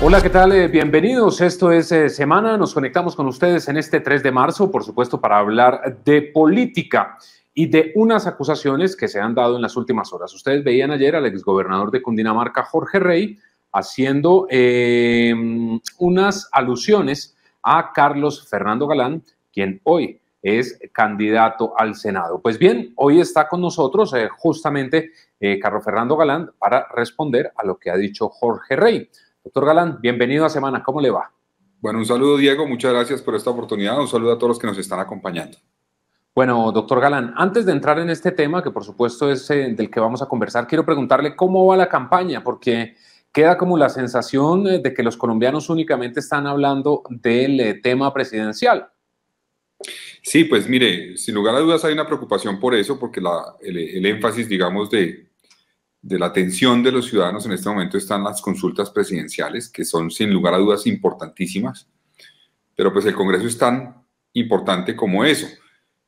Hola, ¿qué tal? Bienvenidos. Esto es Semana. Nos conectamos con ustedes en este 3 de marzo, por supuesto, para hablar de política y de unas acusaciones que se han dado en las últimas horas. Ustedes veían ayer al exgobernador de Cundinamarca, Jorge Rey, haciendo unas alusiones a Carlos Fernando Galán, quien hoy es candidato al Senado. Pues bien, hoy está con nosotros justamente Carlos Fernando Galán para responder a lo que ha dicho Jorge Rey. Doctor Galán, bienvenido a Semana, ¿cómo le va? Bueno, un saludo, Diego, muchas gracias por esta oportunidad, un saludo a todos los que nos están acompañando. Bueno, doctor Galán, antes de entrar en este tema, que por supuesto es del que vamos a conversar, quiero preguntarle cómo va la campaña, porque queda como la sensación de que los colombianos únicamente están hablando del tema presidencial. Sí, pues mire, sin lugar a dudas hay una preocupación por eso, porque el énfasis, digamos, de la atención de los ciudadanos en este momento están las consultas presidenciales, que son sin lugar a dudas importantísimas, pero pues el Congreso es tan importante como eso.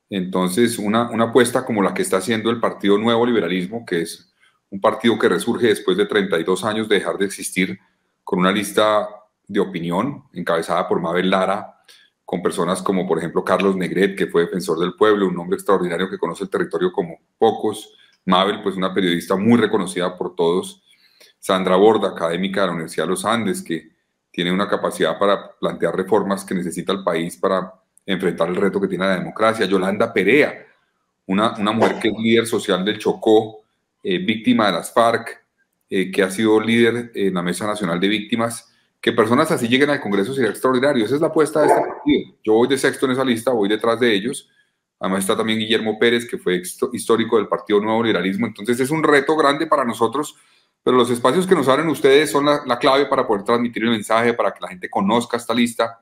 Entonces, una apuesta como la que está haciendo el Partido Nuevo Liberalismo, que es un partido que resurge después de 32 años de dejar de existir, con una lista de opinión encabezada por Mabel Lara, con personas como, por ejemplo, Carlos Negret, que fue defensor del pueblo, un hombre extraordinario que conoce el territorio como pocos. Mabel, pues una periodista muy reconocida por todos. Sandra Borda, académica de la Universidad de los Andes, que tiene una capacidad para plantear reformas que necesita el país para enfrentar el reto que tiene la democracia. Yolanda Perea, una mujer que es líder social del Chocó, víctima de las FARC, que ha sido líder en la Mesa Nacional de Víctimas. Que personas así lleguen al Congreso sería extraordinario. Esa es la apuesta de este partido. Yo voy de sexto en esa lista, voy detrás de ellos. Además está también Guillermo Pérez, que fue histórico del Partido Nuevo Liberalismo. Entonces es un reto grande para nosotros, pero los espacios que nos abren ustedes son la clave para poder transmitir el mensaje, para que la gente conozca esta lista.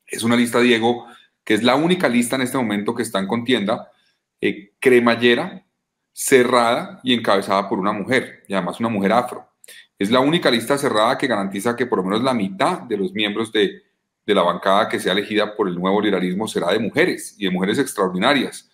Es una lista, Diego, que es la única lista en este momento que está en contienda, cremallera, cerrada y encabezada por una mujer, y además una mujer afro. Es la única lista cerrada que garantiza que por lo menos la mitad de los miembros de la bancada que sea elegida por el nuevo liberalismo será de mujeres, y de mujeres extraordinarias.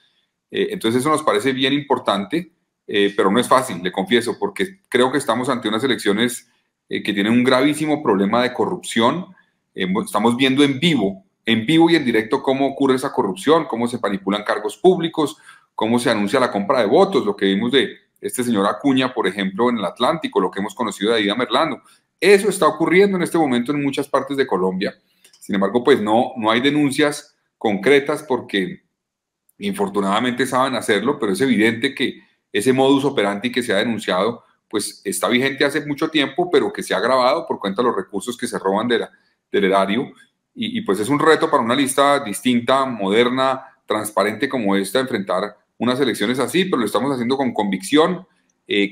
Entonces eso nos parece bien importante, pero no es fácil, le confieso, porque creo que estamos ante unas elecciones que tienen un gravísimo problema de corrupción. Estamos viendo en vivo y en directo cómo ocurre esa corrupción, cómo se manipulan cargos públicos, cómo se anuncia la compra de votos, lo que vimos de este señor Acuña, por ejemplo, en el Atlántico, lo que hemos conocido de Aida Merlano. Eso está ocurriendo en este momento en muchas partes de Colombia. Sin embargo, pues no hay denuncias concretas porque infortunadamente saben hacerlo, pero es evidente que ese modus operandi que se ha denunciado, pues está vigente hace mucho tiempo, pero que se ha agravado por cuenta de los recursos que se roban del erario. Y pues es un reto para una lista distinta, moderna, transparente como esta, enfrentar unas elecciones así, pero lo estamos haciendo con convicción.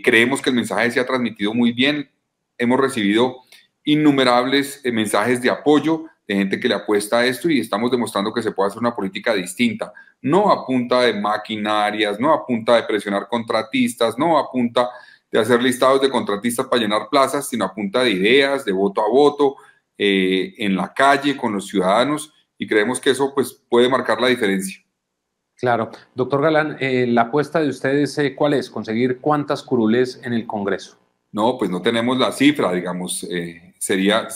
Creemos que el mensaje se ha transmitido muy bien. Hemos recibido innumerables mensajes de apoyo de gente que le apuesta a esto y estamos demostrando que se puede hacer una política distinta, no a punta de maquinarias, no a punta de presionar contratistas, no a punta de hacer listados de contratistas para llenar plazas, sino a punta de ideas, de voto a voto, en la calle, con los ciudadanos, y creemos que eso pues, puede marcar la diferencia. Claro. Doctor Galán, la apuesta de ustedes, ¿cuál es? ¿Conseguir cuántas curules en el Congreso? No, pues no tenemos la cifra, digamos, sería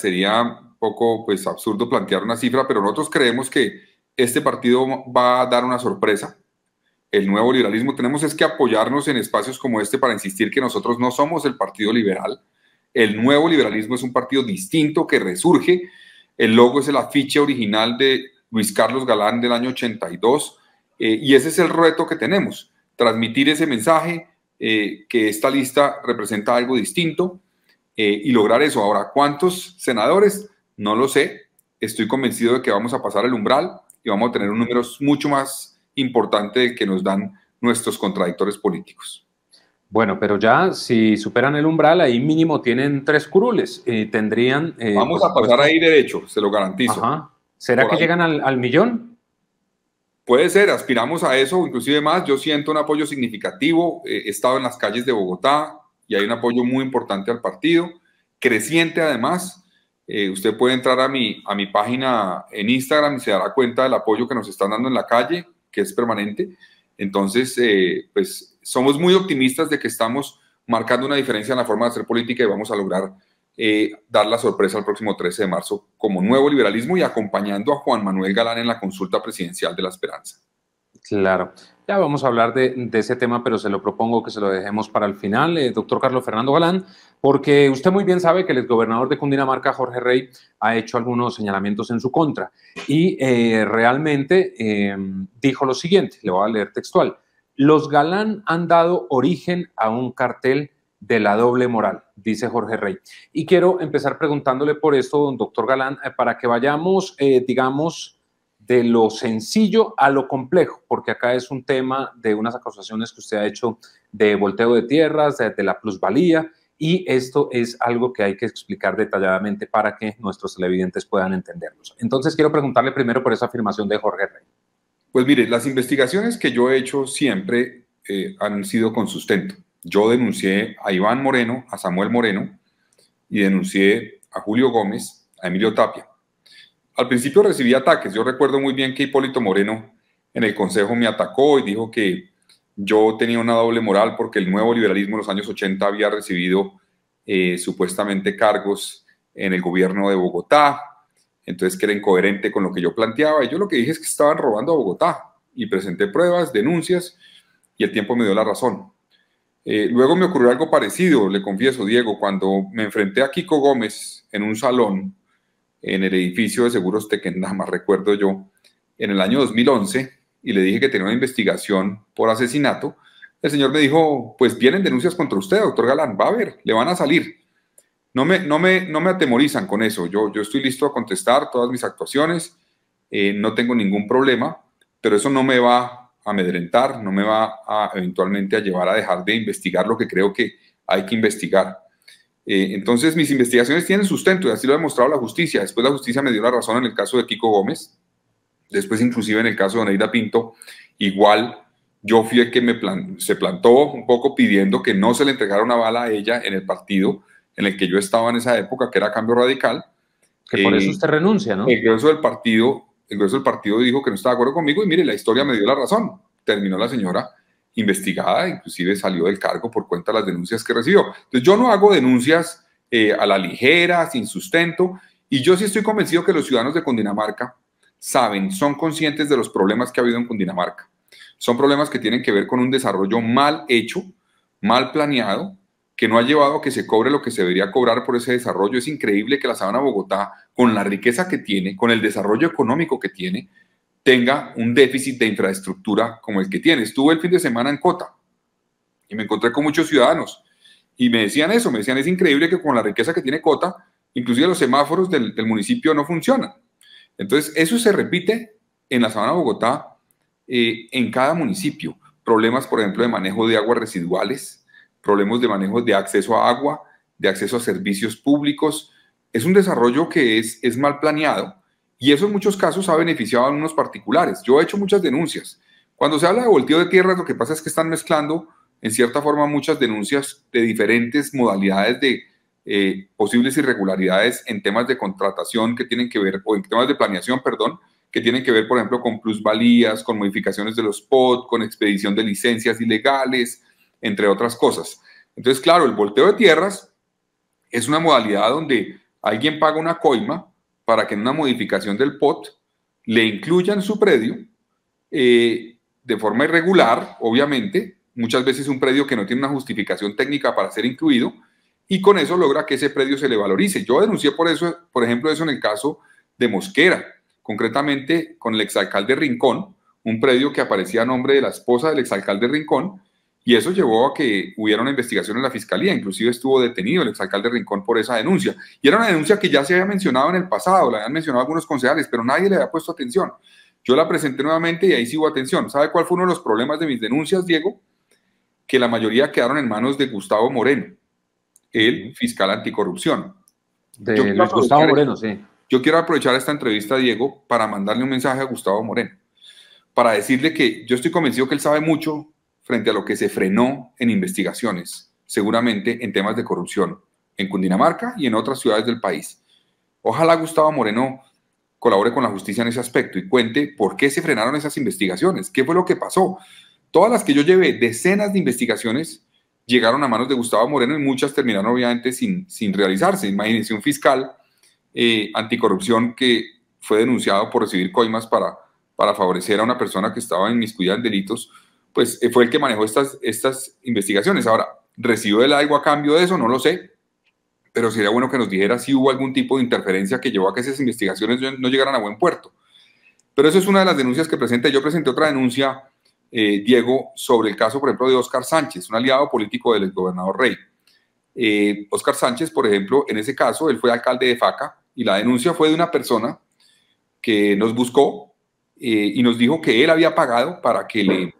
un poco pues, absurdo plantear una cifra, pero nosotros creemos que este partido va a dar una sorpresa. El nuevo liberalismo, tenemos es que apoyarnos en espacios como este para insistir que nosotros no somos el partido liberal. El nuevo liberalismo es un partido distinto que resurge. El logo es el afiche original de Luis Carlos Galán del año 82, y ese es el reto que tenemos, transmitir ese mensaje, que esta lista representa algo distinto, y lograr eso. Ahora, ¿cuántos senadores? No lo sé. Estoy convencido de que vamos a pasar el umbral y vamos a tener un número mucho más importante del que nos dan nuestros contradictores políticos. Bueno, pero ya si superan el umbral, ahí mínimo tienen 3 curules. Tendrían, por Vamos a pasar supuesto, ahí derecho, se lo garantizo. ajá. ¿Será Por que ahí. llegan al millón? Puede ser, aspiramos a eso, inclusive más. Yo siento un apoyo significativo. He estado en las calles de Bogotá y hay un apoyo muy importante al partido, creciente además. Usted puede entrar a mi página en Instagram y se dará cuenta del apoyo que nos están dando en la calle, que es permanente. Entonces, pues somos muy optimistas de que estamos marcando una diferencia en la forma de hacer política y vamos a lograr dar la sorpresa el próximo 13 de marzo como nuevo liberalismo y acompañando a Juan Manuel Galán en la consulta presidencial de la Esperanza. Claro, ya vamos a hablar de ese tema, pero se lo propongo que se lo dejemos para el final, doctor Carlos Fernando Galán, porque usted muy bien sabe que el exgobernador de Cundinamarca, Jorge Rey, ha hecho algunos señalamientos en su contra y realmente dijo lo siguiente, le voy a leer textual: los Galán han dado origen a un cartel de la doble moral, dice Jorge Rey. Y quiero empezar preguntándole por esto, don doctor Galán, para que vayamos, digamos, de lo sencillo a lo complejo, porque acá es un tema de unas acusaciones que usted ha hecho de volteo de tierras, de la plusvalía, y esto es algo que hay que explicar detalladamente para que nuestros televidentes puedan entenderlos. Entonces quiero preguntarle primero por esa afirmación de Jorge Rey. Pues mire, las investigaciones que yo he hecho siempre han sido con sustento. Yo denuncié a Iván Moreno, a Samuel Moreno, y denuncié a Julio Gómez, a Emilio Tapia. Al principio recibí ataques. Yo recuerdo muy bien que Hipólito Moreno en el Consejo me atacó y dijo que yo tenía una doble moral porque el nuevo liberalismo en los años 80 había recibido supuestamente cargos en el gobierno de Bogotá, entonces que era incoherente con lo que yo planteaba. Y yo lo que dije es que estaban robando a Bogotá y presenté pruebas, denuncias, y el tiempo me dio la razón. Luego me ocurrió algo parecido, le confieso, Diego, cuando me enfrenté a Kiko Gómez en un salón en el edificio de Seguros Tequendama, recuerdo yo, en el año 2011, y le dije que tenía una investigación por asesinato. El señor me dijo, pues vienen denuncias contra usted, doctor Galán, va a ver, le van a salir. No me atemorizan con eso, yo estoy listo a contestar todas mis actuaciones, no tengo ningún problema, pero eso no me va a amedrentar, no me va a eventualmente a llevar a dejar de investigar lo que creo que hay que investigar. Entonces mis investigaciones tienen sustento y así lo ha demostrado la justicia. Después la justicia me dio la razón en el caso de Kiko Gómez, después inclusive en el caso de Oneida Pinto, igual yo fui el que se plantó un poco pidiendo que no se le entregara una bala a ella en el partido en el que yo estaba en esa época, que era Cambio Radical. Que por eso usted renuncia, ¿no? El grueso del partido dijo que no estaba de acuerdo conmigo y mire, la historia me dio la razón. Terminó la señora investigada, inclusive salió del cargo por cuenta de las denuncias que recibió. Entonces yo no hago denuncias a la ligera, sin sustento, y yo sí estoy convencido que los ciudadanos de Cundinamarca saben, son conscientes de los problemas que ha habido en Cundinamarca. Son problemas que tienen que ver con un desarrollo mal hecho, mal planeado, que no ha llevado a que se cobre lo que se debería cobrar por ese desarrollo. Es increíble que la Sabana Bogotá, con la riqueza que tiene, con el desarrollo económico que tiene, tenga un déficit de infraestructura como el que tiene. Estuve el fin de semana en Cota y me encontré con muchos ciudadanos y me decían eso, me decían, es increíble que con la riqueza que tiene Cota, inclusive los semáforos del municipio no funcionan. Entonces, eso se repite en la Sabana Bogotá, en cada municipio. Problemas, por ejemplo, de manejo de aguas residuales, problemas de manejo de acceso a agua, de acceso a servicios públicos. Es un desarrollo que es mal planeado. Y eso en muchos casos ha beneficiado a unos particulares. Yo he hecho muchas denuncias. Cuando se habla de volteo de tierras, lo que pasa es que están mezclando, en cierta forma, muchas denuncias de diferentes modalidades de posibles irregularidades en temas de contratación que tienen que ver, o en temas de planeación, perdón, que tienen que ver, por ejemplo, con plusvalías, con modificaciones de los POT, con expedición de licencias ilegales, entre otras cosas. Entonces, claro, el volteo de tierras es una modalidad donde alguien paga una coima para que en una modificación del POT le incluyan su predio de forma irregular, obviamente, muchas veces un predio que no tiene una justificación técnica para ser incluido, y con eso logra que ese predio se le valorice. Yo denuncié por eso, por ejemplo, eso en el caso de Mosquera, concretamente con el exalcalde Rincón, un predio que aparecía a nombre de la esposa del exalcalde Rincón, y eso llevó a que hubiera una investigación en la fiscalía, inclusive estuvo detenido el exalcalde Rincón por esa denuncia. Y era una denuncia que ya se había mencionado en el pasado, la habían mencionado algunos concejales, pero nadie le había puesto atención. Yo la presenté nuevamente y ahí sí hubo atención. ¿Sabe cuál fue uno de los problemas de mis denuncias, Diego? Que la mayoría quedaron en manos de Gustavo Moreno, el fiscal anticorrupción. De Luis Gustavo Moreno, sí. Yo quiero aprovechar esta entrevista, Diego, para mandarle un mensaje a Gustavo Moreno, para decirle que yo estoy convencido que él sabe mucho frente a lo que se frenó en investigaciones, seguramente en temas de corrupción, en Cundinamarca y en otras ciudades del país. Ojalá Gustavo Moreno colabore con la justicia en ese aspecto y cuente por qué se frenaron esas investigaciones, qué fue lo que pasó. Todas las que yo llevé, decenas de investigaciones, llegaron a manos de Gustavo Moreno y muchas terminaron obviamente sin realizarse. Imagínense un fiscal anticorrupción que fue denunciado por recibir coimas para favorecer a una persona que estaba inmiscuida en delitos, pues fue el que manejó estas investigaciones. Ahora, ¿recibió él algo a cambio de eso? No lo sé, pero sería bueno que nos dijera si hubo algún tipo de interferencia que llevó a que esas investigaciones no llegaran a buen puerto. Pero eso es una de las denuncias que presenté. Yo presenté otra denuncia, Diego, sobre el caso, por ejemplo, de Óscar Sánchez, un aliado político del exgobernador Rey. Óscar Sánchez, por ejemplo, en ese caso, él fue alcalde de Faca y la denuncia fue de una persona que nos buscó y nos dijo que él había pagado para que le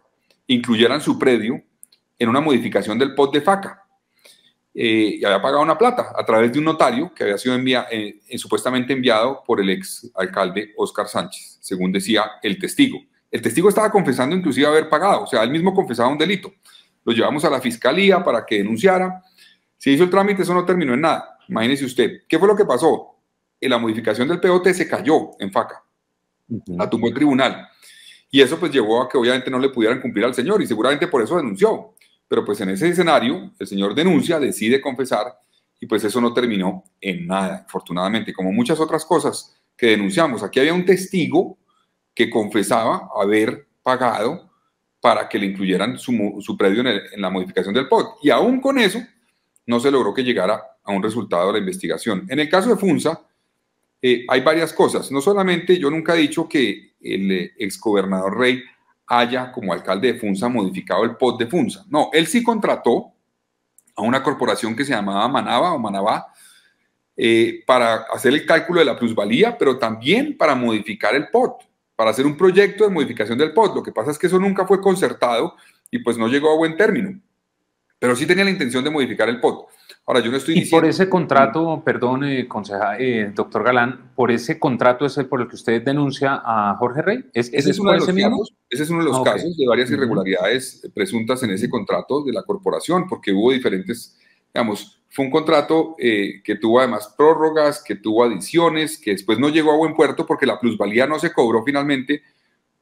incluyeran su predio en una modificación del POT de Faca. Y había pagado una plata a través de un notario que había sido supuestamente enviado por el ex alcalde Óscar Sánchez, según decía el testigo. El testigo estaba confesando inclusive haber pagado, o sea, él mismo confesaba un delito. Lo llevamos a la fiscalía para que denunciara. Se hizo el trámite, eso no terminó en nada. Imagínese usted, ¿qué fue lo que pasó? La modificación del POT se cayó en Faca, la tumbó el tribunal. Y eso pues llevó a que obviamente no le pudieran cumplir al señor y seguramente por eso denunció. Pero pues en ese escenario el señor denuncia, decide confesar y pues eso no terminó en nada, afortunadamente, como muchas otras cosas que denunciamos. Aquí había un testigo que confesaba haber pagado para que le incluyeran su predio en la modificación del POT. Y aún con eso no se logró que llegara a un resultado de la investigación. En el caso de Funza, hay varias cosas. No solamente, yo nunca he dicho que el exgobernador Rey haya, como alcalde de Funza, modificado el POT de Funza. No, él sí contrató a una corporación que se llamaba Manabá para hacer el cálculo de la plusvalía, pero también para modificar el POT, para hacer un proyecto de modificación del POT. Lo que pasa es que eso nunca fue concertado y pues no llegó a buen término, pero sí tenía la intención de modificar el POT. Ahora, yo no estoy diciendo... Y por ese contrato, perdón, doctor Galán, por ese contrato es el por el que usted denuncia a Jorge Rey. Ese es uno de los casos, ese es uno de los casos de varias Okay. irregularidades presuntas en ese contrato de la corporación, porque hubo diferentes, digamos, fue un contrato que tuvo además prórrogas, que tuvo adiciones, que después no llegó a buen puerto porque la plusvalía no se cobró finalmente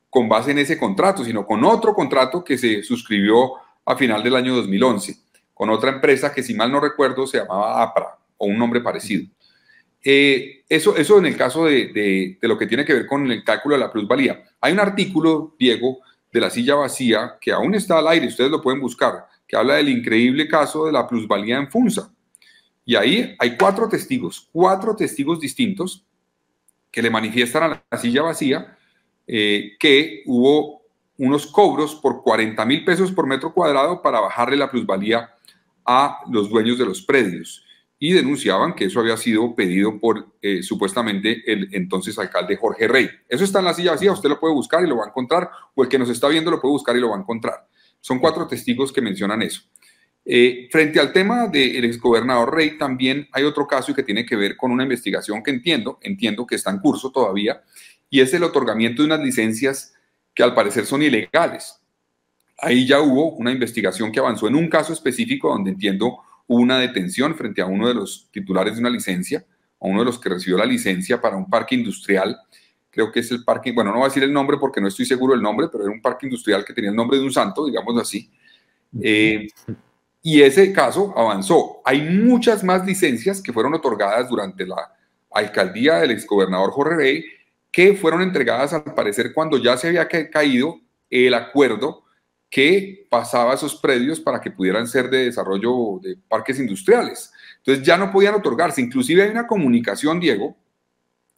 con base en ese contrato, sino con otro contrato que se suscribió a final del año 2011, con otra empresa que, si mal no recuerdo, se llamaba APRA o un nombre parecido. Eso en el caso de lo que tiene que ver con el cálculo de la plusvalía. Hay un artículo, Diego, de La Silla Vacía, que aún está al aire, ustedes lo pueden buscar, que habla del increíble caso de la plusvalía en Funza. Y ahí hay cuatro testigos distintos que le manifiestan a La Silla Vacía que hubo unos cobros por 40.000 pesos por metro cuadrado para bajarle la plusvalía a los dueños de los predios y denunciaban que eso había sido pedido por supuestamente el entonces alcalde Jorge Rey. Eso está en La Silla Vacía, usted lo puede buscar y lo va a encontrar, o el que nos está viendo lo puede buscar y lo va a encontrar. Son cuatro testigos que mencionan eso. Frente al tema del exgobernador Rey, también hay otro caso y que tiene que ver con una investigación que entiendo que está en curso todavía, y es el otorgamiento de unas licencias que al parecer son ilegales. Ahí ya hubo una investigación que avanzó en un caso específico donde entiendo hubo una detención frente a uno de los titulares de una licencia, a uno de los que recibió la licencia para un parque industrial. Creo que es el parque, bueno, no voy a decir el nombre porque no estoy seguro del nombre, pero era un parque industrial que tenía el nombre de un santo, digamos así. Y ese caso avanzó. Hay muchas más licencias que fueron otorgadas durante la alcaldía del exgobernador Jorge Rey, que fueron entregadas al parecer cuando ya se había caído el acuerdo que pasaba esos predios para que pudieran ser de desarrollo de parques industriales. Entonces ya no podían otorgarse. Inclusive hay una comunicación, Diego,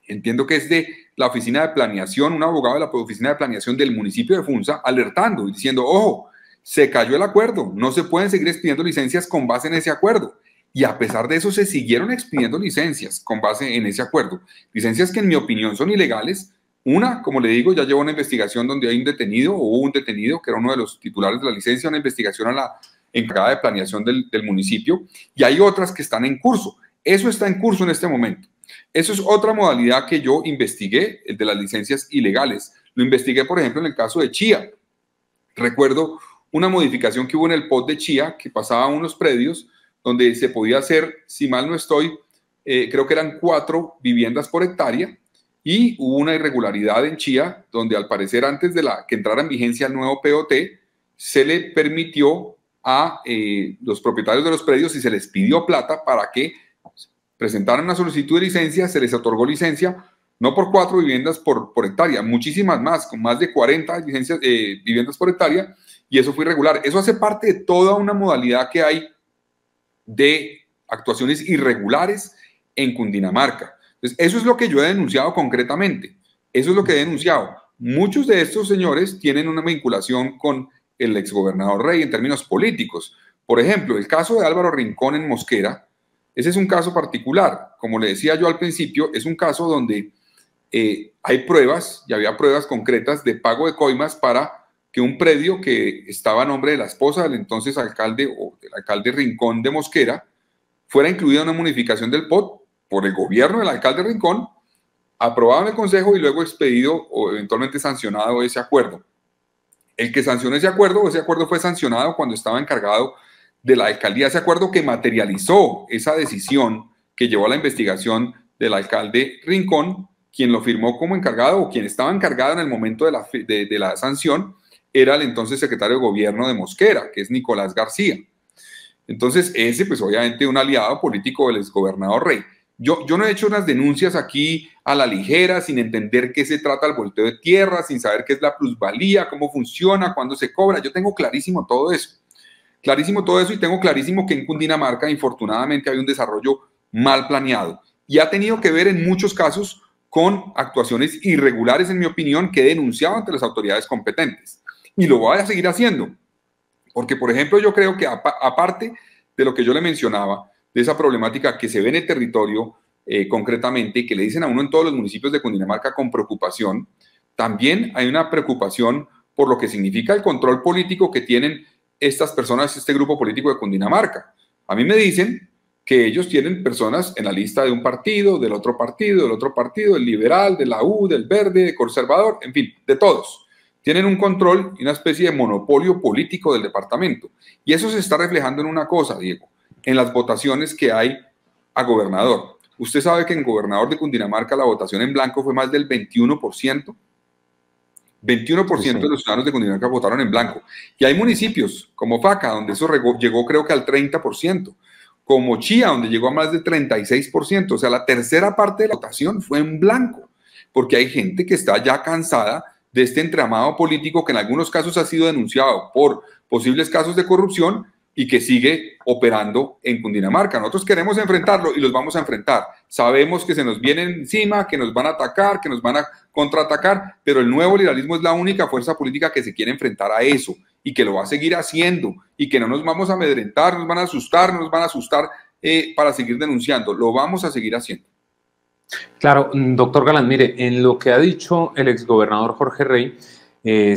entiendo que es de la oficina de planeación, un abogado de la oficina de planeación del municipio de Funza, alertando y diciendo, ojo, se cayó el acuerdo, no se pueden seguir expidiendo licencias con base en ese acuerdo. Y a pesar de eso se siguieron expidiendo licencias con base en ese acuerdo. Licencias que en mi opinión son ilegales. Una, como le digo, ya llevó una investigación donde hay un detenido, o hubo un detenido que era uno de los titulares de la licencia, una investigación a la encargada de planeación del municipio, y hay otras que están en curso. Eso está en curso en este momento. Eso es otra modalidad que yo investigué, el de las licencias ilegales. Lo investigué, por ejemplo, en el caso de Chía. Recuerdo una modificación que hubo en el POT de Chía, que pasaba a unos predios donde se podía hacer, si mal no estoy, creo que eran 4 viviendas por hectárea, y hubo una irregularidad en Chía, donde al parecer antes de que entrara en vigencia el nuevo POT, se le permitió a los propietarios de los predios y se les pidió plata para que presentaran una solicitud de licencia, se les otorgó licencia, no por 4 viviendas por hectárea, muchísimas más, con más de 40 licencias, viviendas por hectárea, y eso fue irregular. Eso hace parte de toda una modalidad que hay de actuaciones irregulares en Cundinamarca. Entonces, eso es lo que yo he denunciado concretamente. Eso es lo que he denunciado. Muchos de estos señores tienen una vinculación con el exgobernador Rey en términos políticos. Por ejemplo, el caso de Álvaro Rincón en Mosquera, ese es un caso particular. Como le decía yo al principio, es un caso donde hay pruebas, y había pruebas concretas de pago de coimas para que un predio que estaba a nombre de la esposa del entonces alcalde o del alcalde Rincón de Mosquera fuera incluido en una modificación del POT por el gobierno del alcalde Rincón, aprobado en el Consejo y luego expedido o eventualmente sancionado ese acuerdo. El que sancionó ese acuerdo fue sancionado cuando estaba encargado de la alcaldía, ese acuerdo que materializó esa decisión que llevó a la investigación del alcalde Rincón, quien lo firmó como encargado o quien estaba encargado en el momento de la sanción era el entonces secretario de gobierno de Mosquera, que es Nicolás García. Entonces ese pues obviamente un aliado político del exgobernador Rey. Yo no he hecho unas denuncias aquí a la ligera, sin entender qué se trata el volteo de tierra, sin saber qué es la plusvalía, cómo funciona, cuándo se cobra. Yo tengo clarísimo todo eso. Clarísimo todo eso y tengo clarísimo que en Cundinamarca, infortunadamente, hay un desarrollo mal planeado. Y ha tenido que ver en muchos casos con actuaciones irregulares, en mi opinión, que he denunciado ante las autoridades competentes. Y lo voy a seguir haciendo. Porque, por ejemplo, yo creo que aparte de lo que yo le mencionaba, de esa problemática que se ve en el territorio concretamente y que le dicen a uno en todos los municipios de Cundinamarca con preocupación, también hay una preocupación por lo que significa el control político que tienen estas personas, este grupo político de Cundinamarca. A mí me dicen que ellos tienen personas en la lista de un partido, del otro partido, del liberal, de la U, del verde, del conservador, en fin, de todos. Tienen un control y una especie de monopolio político del departamento. Y eso se está reflejando en una cosa, Diego, en las votaciones que hay a gobernador. Usted sabe que en gobernador de Cundinamarca la votación en blanco fue más del 21%. 21% sí. De los ciudadanos de Cundinamarca votaron en blanco. Y hay municipios como Faca, donde eso llegó creo que al 30%, como Chía, donde llegó a más del 36%. O sea, la tercera parte de la votación fue en blanco, porque hay gente que está ya cansada de este entramado político que en algunos casos ha sido denunciado por posibles casos de corrupción y que sigue operando en Cundinamarca. Nosotros queremos enfrentarlo y los vamos a enfrentar. Sabemos que se nos vienen encima, que nos van a atacar, que nos van a contraatacar, pero el nuevo liberalismo es la única fuerza política que se quiere enfrentar a eso y que lo va a seguir haciendo y que no nos vamos a amedrentar, nos van a asustar para seguir denunciando. Lo vamos a seguir haciendo. Claro, doctor Galán, mire, en lo que ha dicho el exgobernador Jorge Rey,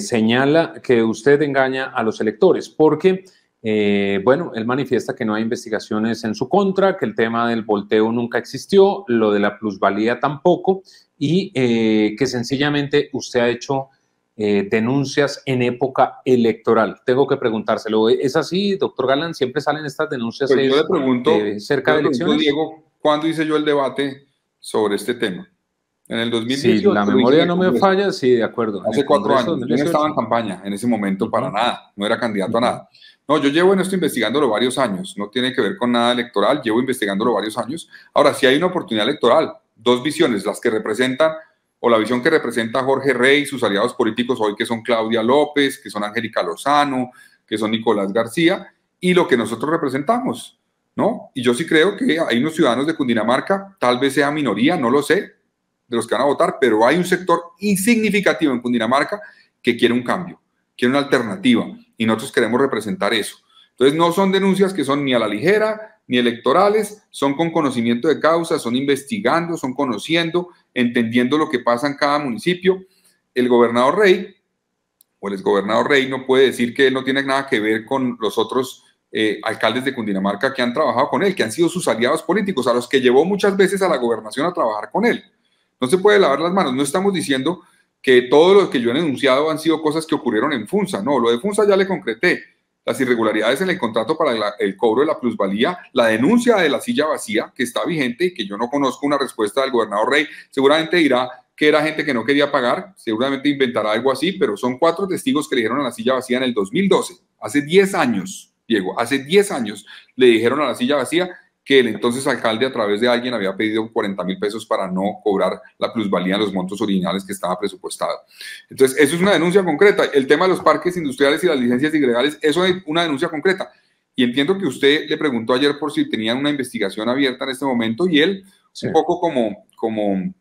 señala que usted engaña a los electores porque... bueno, él manifiesta que no hay investigaciones en su contra, que el tema del volteo nunca existió, lo de la plusvalía tampoco, y que sencillamente usted ha hecho denuncias en época electoral. Tengo que preguntárselo, ¿es así, doctor Galán? ¿Siempre salen estas denuncias pues yo le pregunto, cerca de elecciones? Diego, ¿cuándo hice yo el debate sobre este tema? En el 2018. Si la memoria no me falla, sí, de acuerdo. Hace 4 años. Yo no estaba en campaña en ese momento para nada, no era candidato a nada. No, yo llevo en esto investigándolo varios años, no tiene que ver con nada electoral, llevo investigándolo varios años. Ahora, si hay una oportunidad electoral, 2 visiones, las que representan, o la visión que representa Jorge Rey, sus aliados políticos hoy, que son Claudia López, que son Angélica Lozano, que son Nicolás García, y lo que nosotros representamos, ¿no? Y yo sí creo que hay unos ciudadanos de Cundinamarca, tal vez sea minoría, no lo sé, de los que van a votar, pero hay un sector insignificativo en Cundinamarca que quiere un cambio, quiere una alternativa, y nosotros queremos representar eso. Entonces no son denuncias que son ni a la ligera, ni electorales, son con conocimiento de causa, son investigando, son conociendo, entendiendo lo que pasa en cada municipio. El gobernador Rey, o el exgobernador Rey, no puede decir que él no tiene nada que ver con los otros alcaldes de Cundinamarca que han trabajado con él, que han sido sus aliados políticos, a los que llevó muchas veces a la gobernación a trabajar con él. No se puede lavar las manos, no estamos diciendo que todo lo que yo he denunciado han sido cosas que ocurrieron en Funza. No, lo de Funza ya le concreté. Las irregularidades en el contrato para el cobro de la plusvalía, la denuncia de la silla vacía que está vigente y que yo no conozco una respuesta del gobernador Rey. Seguramente dirá que era gente que no quería pagar, seguramente inventará algo así, pero son 4 testigos que le dijeron a la silla vacía en el 2012, hace 10 años. Diego. Hace 10 años le dijeron a la silla vacía que el entonces alcalde a través de alguien había pedido 40.000 pesos para no cobrar la plusvalía en los montos originales que estaba presupuestado. Entonces, eso es una denuncia concreta. El tema de los parques industriales y las licencias ilegales, eso es una denuncia concreta. Y entiendo que usted le preguntó ayer por si tenían una investigación abierta en este momento y él, sí, un poco como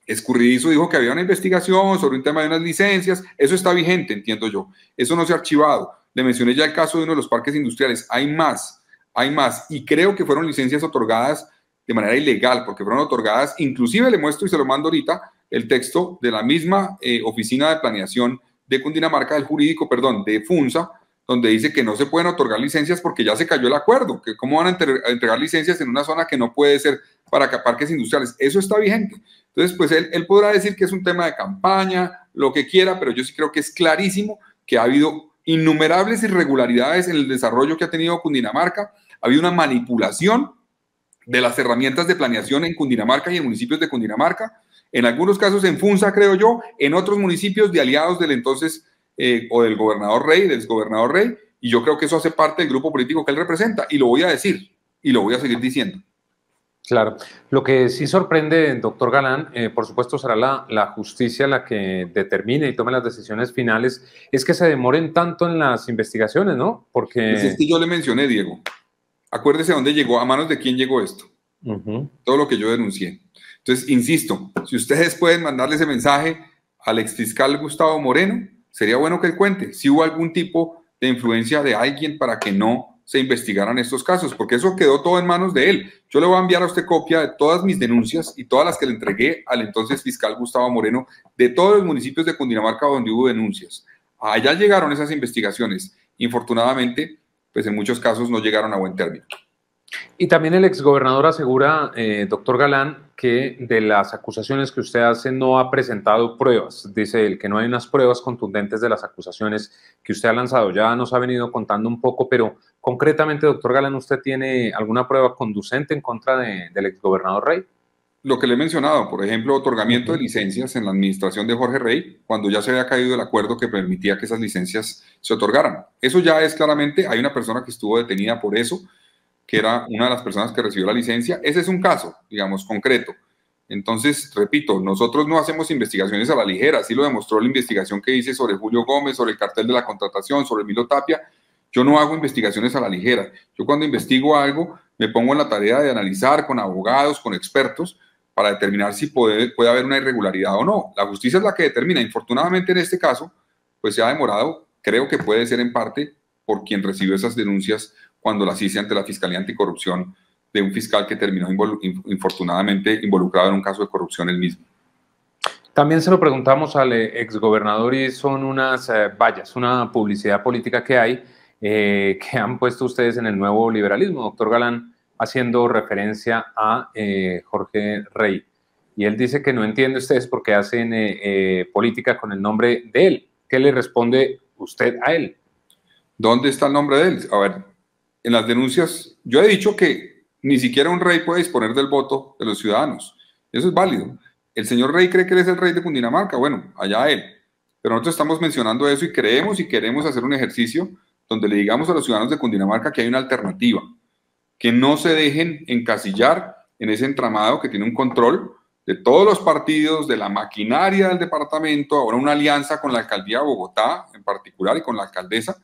escurridizo, dijo que había una investigación sobre un tema de unas licencias. Eso está vigente, entiendo yo. Eso no se ha archivado. Le mencioné ya el caso de uno de los parques industriales. Hay más. Y creo que fueron licencias otorgadas de manera ilegal, porque fueron otorgadas, inclusive le muestro y se lo mando ahorita, el texto de la misma oficina de planeación de Cundinamarca, del jurídico, perdón, de FUNSA, donde dice que no se pueden otorgar licencias porque ya se cayó el acuerdo, que cómo van a entregar licencias en una zona que no puede ser para parques industriales. Eso está vigente. Entonces, pues él podrá decir que es un tema de campaña, lo que quiera, pero yo sí creo que es clarísimo que ha habido innumerables irregularidades en el desarrollo que ha tenido Cundinamarca. Ha habido una manipulación de las herramientas de planeación en Cundinamarca y en municipios de Cundinamarca, en algunos casos en Funza, creo yo, en otros municipios de aliados del entonces o del gobernador Rey, del exgobernador Rey, y yo creo que eso hace parte del grupo político que él representa, y lo voy a decir, y lo voy a seguir diciendo. Claro. Lo que sí sorprende, doctor Galán, por supuesto será la justicia la que determine y tome las decisiones finales, es que se demoren tanto en las investigaciones, ¿no? Porque... Pues es que yo le mencioné, Diego. Acuérdese dónde llegó, a manos de quién llegó esto. Todo lo que yo denuncié. Entonces, insisto, si ustedes pueden mandarle ese mensaje al exfiscal Gustavo Moreno, sería bueno que él cuente si hubo algún tipo de influencia de alguien para que no se investigaran estos casos, porque eso quedó todo en manos de él. Yo le voy a enviar a usted copia de todas mis denuncias y todas las que le entregué al entonces fiscal Gustavo Moreno de todos los municipios de Cundinamarca donde hubo denuncias. Allá llegaron esas investigaciones. Infortunadamente, pues en muchos casos no llegaron a buen término. Y también el exgobernador asegura, doctor Galán, que de las acusaciones que usted hace no ha presentado pruebas. Dice él que no hay unas pruebas contundentes de las acusaciones que usted ha lanzado. Ya nos ha venido contando un poco, pero concretamente, doctor Galán, ¿usted tiene alguna prueba conducente en contra del exgobernador Rey? Lo que le he mencionado, por ejemplo, otorgamiento de licencias en la administración de Jorge Rey, cuando ya se había caído el acuerdo que permitía que esas licencias se otorgaran. Eso ya es claramente, hay una persona que estuvo detenida por eso, que era una de las personas que recibió la licencia. Ese es un caso, digamos, concreto. Entonces, repito, nosotros no hacemos investigaciones a la ligera, así lo demostró la investigación que hice sobre Julio Gómez, sobre el cartel de la contratación, sobre Milo Tapia. Yo no hago investigaciones a la ligera. Yo cuando investigo algo, me pongo en la tarea de analizar con abogados, con expertos, para determinar si puede haber una irregularidad o no. La justicia es la que determina. Infortunadamente, en este caso, pues se ha demorado. Creo que puede ser en parte por quien recibió esas denuncias cuando las hice ante la Fiscalía Anticorrupción de un fiscal que terminó infortunadamente involucrado en un caso de corrupción él mismo. También se lo preguntamos al exgobernador y son unas vallas, una publicidad política que hay que han puesto ustedes en el nuevo liberalismo, doctor Galán, haciendo referencia a Jorge Rey. Y él dice que no entiende ustedes por qué hacen política con el nombre de él. ¿Qué le responde usted a él? ¿Dónde está el nombre de él? A ver, en las denuncias, yo he dicho que ni siquiera un rey puede disponer del voto de los ciudadanos. Eso es válido. El señor Rey cree que él es el rey de Cundinamarca. Bueno, allá él. Pero nosotros estamos mencionando eso y creemos y queremos hacer un ejercicio donde le digamos a los ciudadanos de Cundinamarca que hay una alternativa, que no se dejen encasillar en ese entramado que tiene un control de todos los partidos, de la maquinaria del departamento, ahora una alianza con la alcaldía de Bogotá en particular y con la alcaldesa,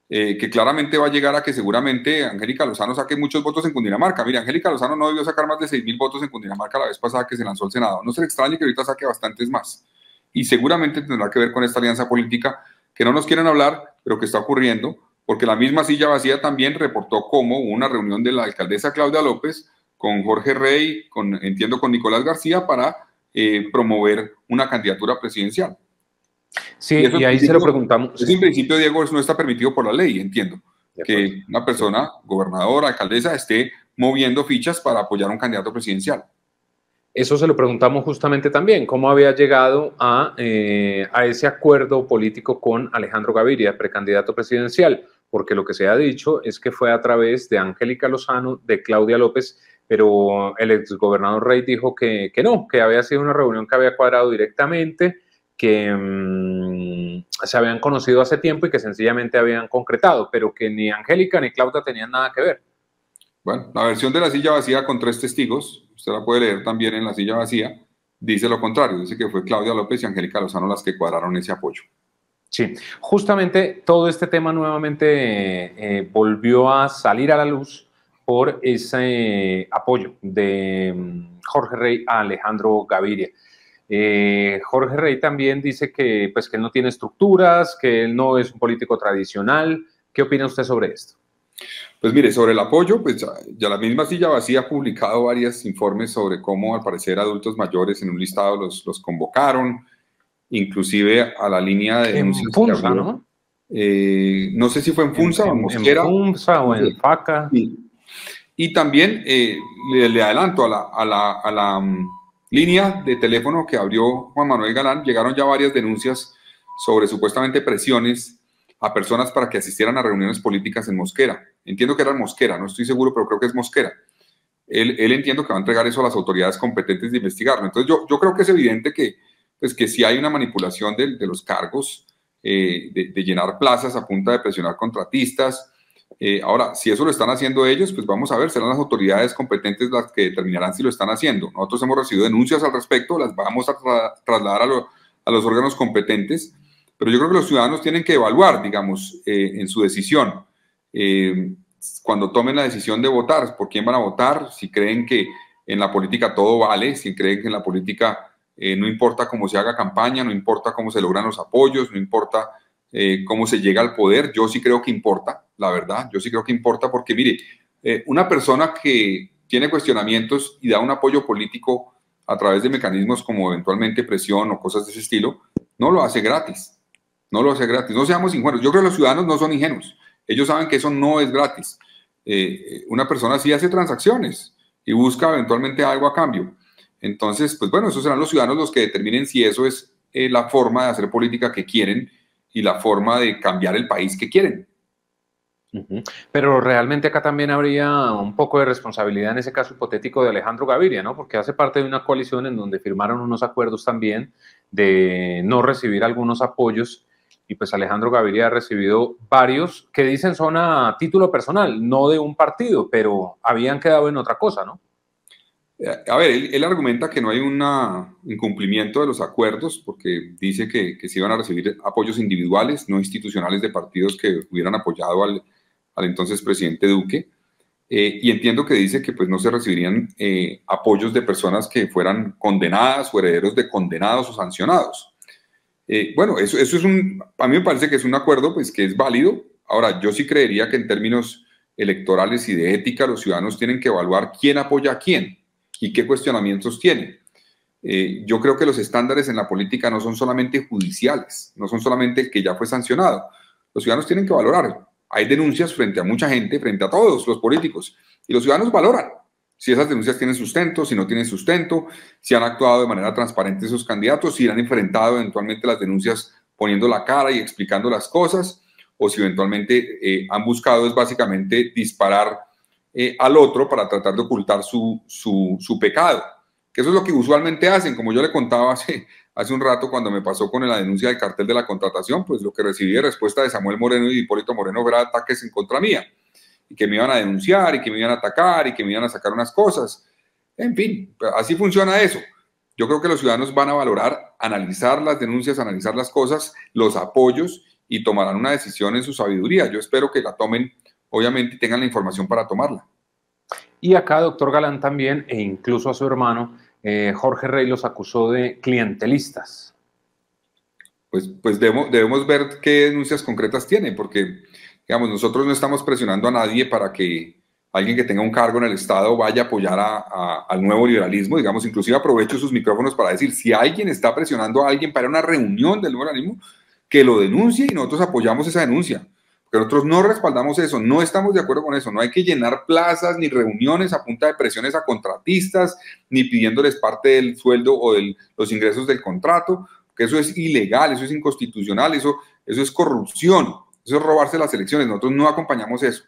que claramente va a llegar a que seguramente Angélica Lozano saque muchos votos en Cundinamarca. Mire, Angélica Lozano no debió sacar más de 6.000 votos en Cundinamarca la vez pasada que se lanzó al Senado. No se le extrañe que ahorita saque bastantes más. Y seguramente tendrá que ver con esta alianza política que no nos quieren hablar, pero que está ocurriendo, porque la misma silla vacía también reportó cómo hubo una reunión de la alcaldesa Claudia López con Jorge Rey, entiendo con Nicolás García, para promover una candidatura presidencial. Sí, y ahí se lo preguntamos. En principio, Diego, eso no está permitido por la ley, entiendo. Que una persona, gobernadora, alcaldesa, esté moviendo fichas para apoyar a un candidato presidencial. Eso se lo preguntamos justamente también, cómo había llegado a ese acuerdo político con Alejandro Gaviria, precandidato presidencial, porque lo que se ha dicho es que fue a través de Angélica Lozano, de Claudia López, pero el exgobernador Rey dijo que no, que había sido una reunión que había cuadrado directamente, que se habían conocido hace tiempo y que sencillamente habían concretado, pero que ni Angélica ni Claudia tenían nada que ver. Bueno, la versión de La Silla Vacía con 3 testigos, usted la puede leer también en La Silla Vacía, dice lo contrario, dice que fue Claudia López y Angélica Lozano las que cuadraron ese apoyo. Sí, justamente todo este tema nuevamente volvió a salir a la luz por ese apoyo de Jorge Rey a Alejandro Gaviria. Jorge Rey también dice que, pues, que él no tiene estructuras, que él no es un político tradicional. ¿Qué opina usted sobre esto? Pues mire, sobre el apoyo, pues ya la misma Silla Vacía ha publicado varios informes sobre cómo al parecer adultos mayores en un listado los convocaron, inclusive a la línea de denuncias en Funza, que abrió, ¿no? No sé si fue en Funza o en Mosquera. En Funza o en Faca. Sí. Y también le adelanto a la línea de teléfono que abrió Juan Manuel Galán, llegaron ya varias denuncias sobre supuestamente presiones a personas para que asistieran a reuniones políticas en Mosquera. Entiendo que era en Mosquera, no estoy seguro, pero creo que es Mosquera. Él entiendo que va a entregar eso a las autoridades competentes de investigarlo. Entonces yo creo que es evidente que, pues, que si hay una manipulación de los cargos, de llenar plazas a punta de presionar contratistas. Ahora, si eso lo están haciendo ellos, pues vamos a ver, serán las autoridades competentes las que determinarán si lo están haciendo. Nosotros hemos recibido denuncias al respecto, las vamos a trasladar a los órganos competentes, pero yo creo que los ciudadanos tienen que evaluar, digamos, en su decisión, cuando tomen la decisión de votar, por quién van a votar, si creen que en la política todo vale, si creen que en la política no importa cómo se haga campaña, no importa cómo se logran los apoyos, no importa cómo se llega al poder. Yo sí creo que importa, la verdad, yo sí creo que importa porque, mire, una persona que tiene cuestionamientos y da un apoyo político a través de mecanismos como eventualmente presión o cosas de ese estilo, no lo hace gratis, no lo hace gratis. No seamos ingenuos, yo creo que los ciudadanos no son ingenuos, ellos saben que eso no es gratis. Una persona sí hace transacciones y busca eventualmente algo a cambio. Entonces, pues bueno, esos serán los ciudadanos los que determinen si eso es la forma de hacer política que quieren y la forma de cambiar el país que quieren. Pero realmente acá también habría un poco de responsabilidad en ese caso hipotético de Alejandro Gaviria, ¿no? Porque hace parte de una coalición en donde firmaron unos acuerdos también de no recibir algunos apoyos y pues Alejandro Gaviria ha recibido varios que dicen son a título personal, no de un partido, pero habían quedado en otra cosa, ¿no? A ver, él argumenta que no hay un incumplimiento de los acuerdos porque dice que se iban a recibir apoyos individuales, no institucionales de partidos que hubieran apoyado al entonces presidente Duque. Y entiendo que dice que pues no se recibirían apoyos de personas que fueran condenadas o herederos de condenados o sancionados. Bueno, eso es a mí me parece que es un acuerdo pues que es válido. Ahora, yo sí creería que en términos electorales y de ética los ciudadanos tienen que evaluar quién apoya a quién y qué cuestionamientos tienen. Yo creo que los estándares en la política no son solamente judiciales, no son solamente el que ya fue sancionado. Los ciudadanos tienen que valorar. Hay denuncias frente a mucha gente, frente a todos los políticos, y los ciudadanos valoran si esas denuncias tienen sustento, si no tienen sustento, si han actuado de manera transparente esos candidatos, si han enfrentado eventualmente las denuncias poniendo la cara y explicando las cosas, o si eventualmente han buscado es básicamente disparar al otro para tratar de ocultar su pecado, que eso es lo que usualmente hacen. Como yo le contaba hace un rato cuando me pasó con la denuncia del cartel de la contratación, pues lo que recibí de respuesta de Samuel Moreno y de Hipólito Moreno era ataques en contra mía, y que me iban a denunciar, y que me iban a atacar, y que me iban a sacar unas cosas. En fin, así funciona eso. Yo creo que los ciudadanos van a valorar, analizar las denuncias, analizar las cosas, los apoyos, y tomarán una decisión en su sabiduría. Yo espero que la tomen, obviamente, y tengan la información para tomarla. Y acá, doctor Galán, también, e incluso a su hermano, Jorge Rey los acusó de clientelistas. Pues debemos ver qué denuncias concretas tiene, porque, digamos, nosotros no estamos presionando a nadie para que alguien que tenga un cargo en el Estado vaya a apoyar al nuevo liberalismo. Digamos, inclusive aprovecho sus micrófonos para decir, si alguien está presionando a alguien para una reunión del nuevo liberalismo, que lo denuncie y nosotros apoyamos esa denuncia. Porque nosotros no respaldamos eso, no estamos de acuerdo con eso. No hay que llenar plazas ni reuniones a punta de presiones a contratistas, ni pidiéndoles parte del sueldo o de los ingresos del contrato, que eso es ilegal, eso es inconstitucional, eso es corrupción, eso es robarse las elecciones. Nosotros no acompañamos eso.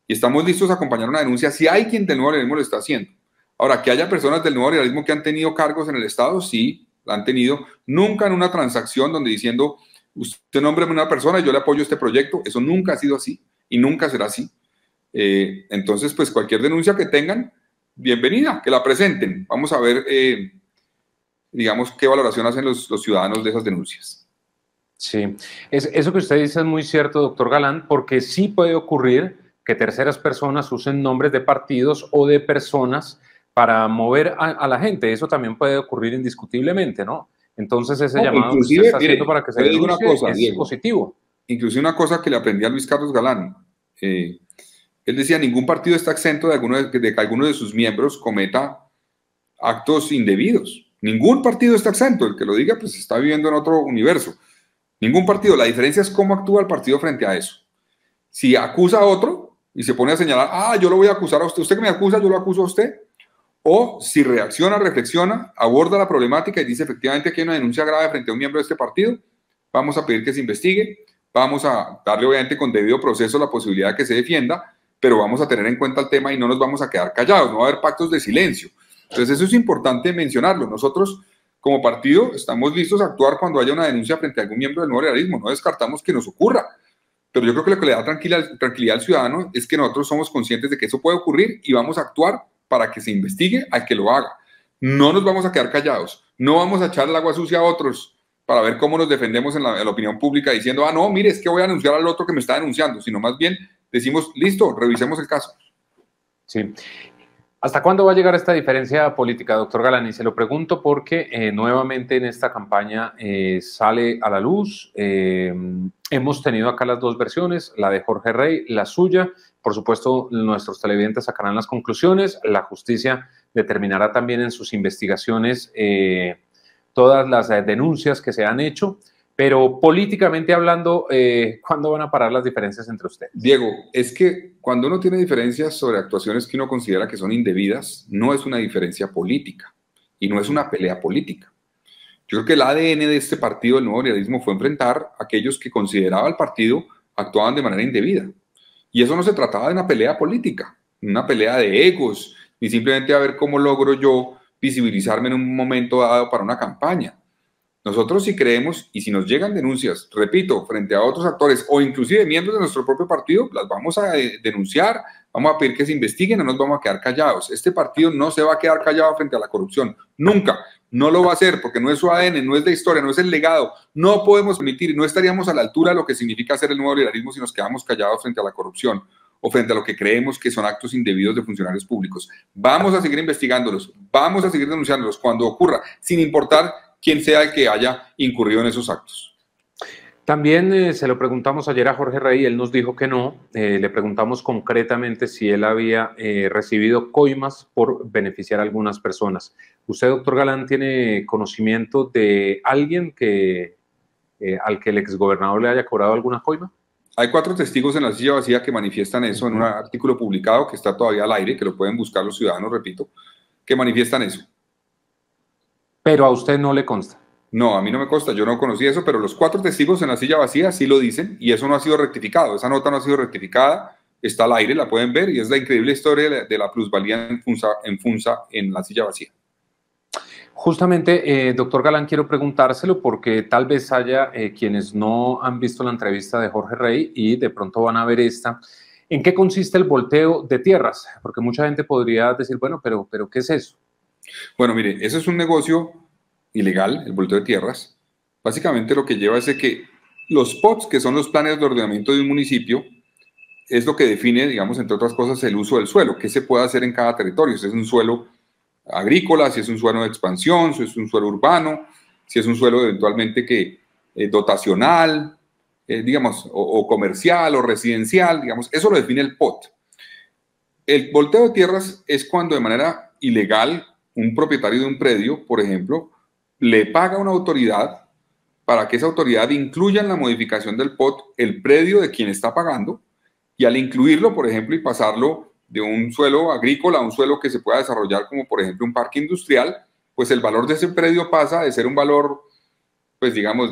Y estamos listos a acompañar una denuncia si hay quien del nuevo liberalismo lo está haciendo. Ahora, que haya personas del nuevo liberalismo que han tenido cargos en el Estado, sí, la han tenido. Nunca en una transacción donde diciendo usted nómbreme una persona y yo le apoyo este proyecto. Eso nunca ha sido así y nunca será así. Entonces, pues cualquier denuncia que tengan, bienvenida, que la presenten. Vamos a ver, digamos, qué valoración hacen los ciudadanos de esas denuncias. Sí, eso que usted dice es muy cierto, doctor Galán, porque sí puede ocurrir que terceras personas usen nombres de partidos o de personas para mover a la gente. Eso también puede ocurrir indiscutiblemente, ¿no? Entonces ese llamado que usted está haciendo para que se yo le digo una denuncie cosa, es Diego, positivo. inclusive una cosa que le aprendí a Luis Carlos Galán. Él decía, ningún partido está exento de que alguno de sus miembros cometa actos indebidos. Ningún partido está exento. El que lo diga, pues está viviendo en otro universo. Ningún partido. La diferencia es cómo actúa el partido frente a eso. Si acusa a otro y se pone a señalar, yo lo voy a acusar a usted, usted que me acusa, yo lo acuso a usted. O si reacciona, reflexiona, aborda la problemática y dice efectivamente que hay una denuncia grave frente a un miembro de este partido, vamos a pedir que se investigue, vamos a darle obviamente con debido proceso la posibilidad de que se defienda, pero vamos a tener en cuenta el tema y no nos vamos a quedar callados, no va a haber pactos de silencio. Entonces eso es importante mencionarlo. Nosotros como partido estamos listos a actuar cuando haya una denuncia frente a algún miembro del nuevo liberalismo, no descartamos que nos ocurra, pero yo creo que lo que le da tranquilidad al ciudadano es que nosotros somos conscientes de que eso puede ocurrir y vamos a actuar para que se investigue al que lo haga. No nos vamos a quedar callados, no vamos a echar el agua sucia a otros para ver cómo nos defendemos en la opinión pública diciendo, no, mire, es que voy a denunciar al otro que me está denunciando, sino más bien decimos, listo, revisemos el caso. Sí. ¿Hasta cuándo va a llegar esta diferencia política, doctor Galán? Y se lo pregunto porque nuevamente en esta campaña sale a la luz. Hemos tenido acá las dos versiones, la de Jorge Rey, la suya. Por supuesto, nuestros televidentes sacarán las conclusiones. La justicia determinará también en sus investigaciones todas las denuncias que se han hecho. Pero políticamente hablando, ¿cuándo van a parar las diferencias entre ustedes? Diego, es que cuando uno tiene diferencias sobre actuaciones que uno considera que son indebidas, no es una diferencia política y no es una pelea política. Yo creo que el ADN de este partido, el nuevo liberalismo, fue enfrentar a aquellos que consideraba el partido actuaban de manera indebida. Y eso no se trataba de una pelea política, una pelea de egos, ni simplemente a ver cómo logro yo visibilizarme en un momento dado para una campaña. Nosotros si creemos y si nos llegan denuncias, repito, frente a otros actores o inclusive miembros de nuestro propio partido, las vamos a denunciar, vamos a pedir que se investiguen, no nos vamos a quedar callados. Este partido no se va a quedar callado frente a la corrupción, nunca. No lo va a hacer porque no es su ADN, no es de historia, no es el legado. No podemos permitir, no estaríamos a la altura de lo que significa ser el nuevo liberalismo si nos quedamos callados frente a la corrupción o frente a lo que creemos que son actos indebidos de funcionarios públicos. Vamos a seguir investigándolos, vamos a seguir denunciándolos cuando ocurra, sin importar quién sea el que haya incurrido en esos actos. También se lo preguntamos ayer a Jorge Rey, él nos dijo que no. Le preguntamos concretamente si él había recibido coimas por beneficiar a algunas personas. ¿Usted, doctor Galán, tiene conocimiento de alguien al que el exgobernador le haya cobrado alguna coima? Hay 4 testigos en la silla vacía que manifiestan eso en un artículo publicado que está todavía al aire, que lo pueden buscar los ciudadanos, repito, que manifiestan eso. Pero a usted no le consta. No, a mí no me consta, yo no conocí eso, pero los 4 testigos en la silla vacía sí lo dicen y eso no ha sido rectificado, esa nota no ha sido rectificada, está al aire, la pueden ver y es la increíble historia de la plusvalía en Funza en la silla vacía. Justamente, doctor Galán, quiero preguntárselo porque tal vez haya quienes no han visto la entrevista de Jorge Rey y de pronto van a ver esta. ¿En qué consiste el volteo de tierras? Porque mucha gente podría decir, bueno, pero ¿qué es eso? Bueno, mire, eso es un negocio ilegal, el volteo de tierras. Básicamente lo que lleva es de que los POTs, que son los planes de ordenamiento de un municipio, es lo que define, digamos, entre otras cosas, el uso del suelo, qué se puede hacer en cada territorio, si es un suelo agrícola, si es un suelo de expansión, si es un suelo urbano, si es un suelo eventualmente dotacional, digamos, o comercial o residencial, digamos, eso lo define el POT. El volteo de tierras es cuando de manera ilegal un propietario de un predio, por ejemplo, le paga a una autoridad para que esa autoridad incluya en la modificación del POT el predio de quien está pagando y al incluirlo, por ejemplo, y pasarlo de un suelo agrícola a un suelo que se pueda desarrollar como, por ejemplo, un parque industrial, pues el valor de ese predio pasa de ser un valor, pues digamos,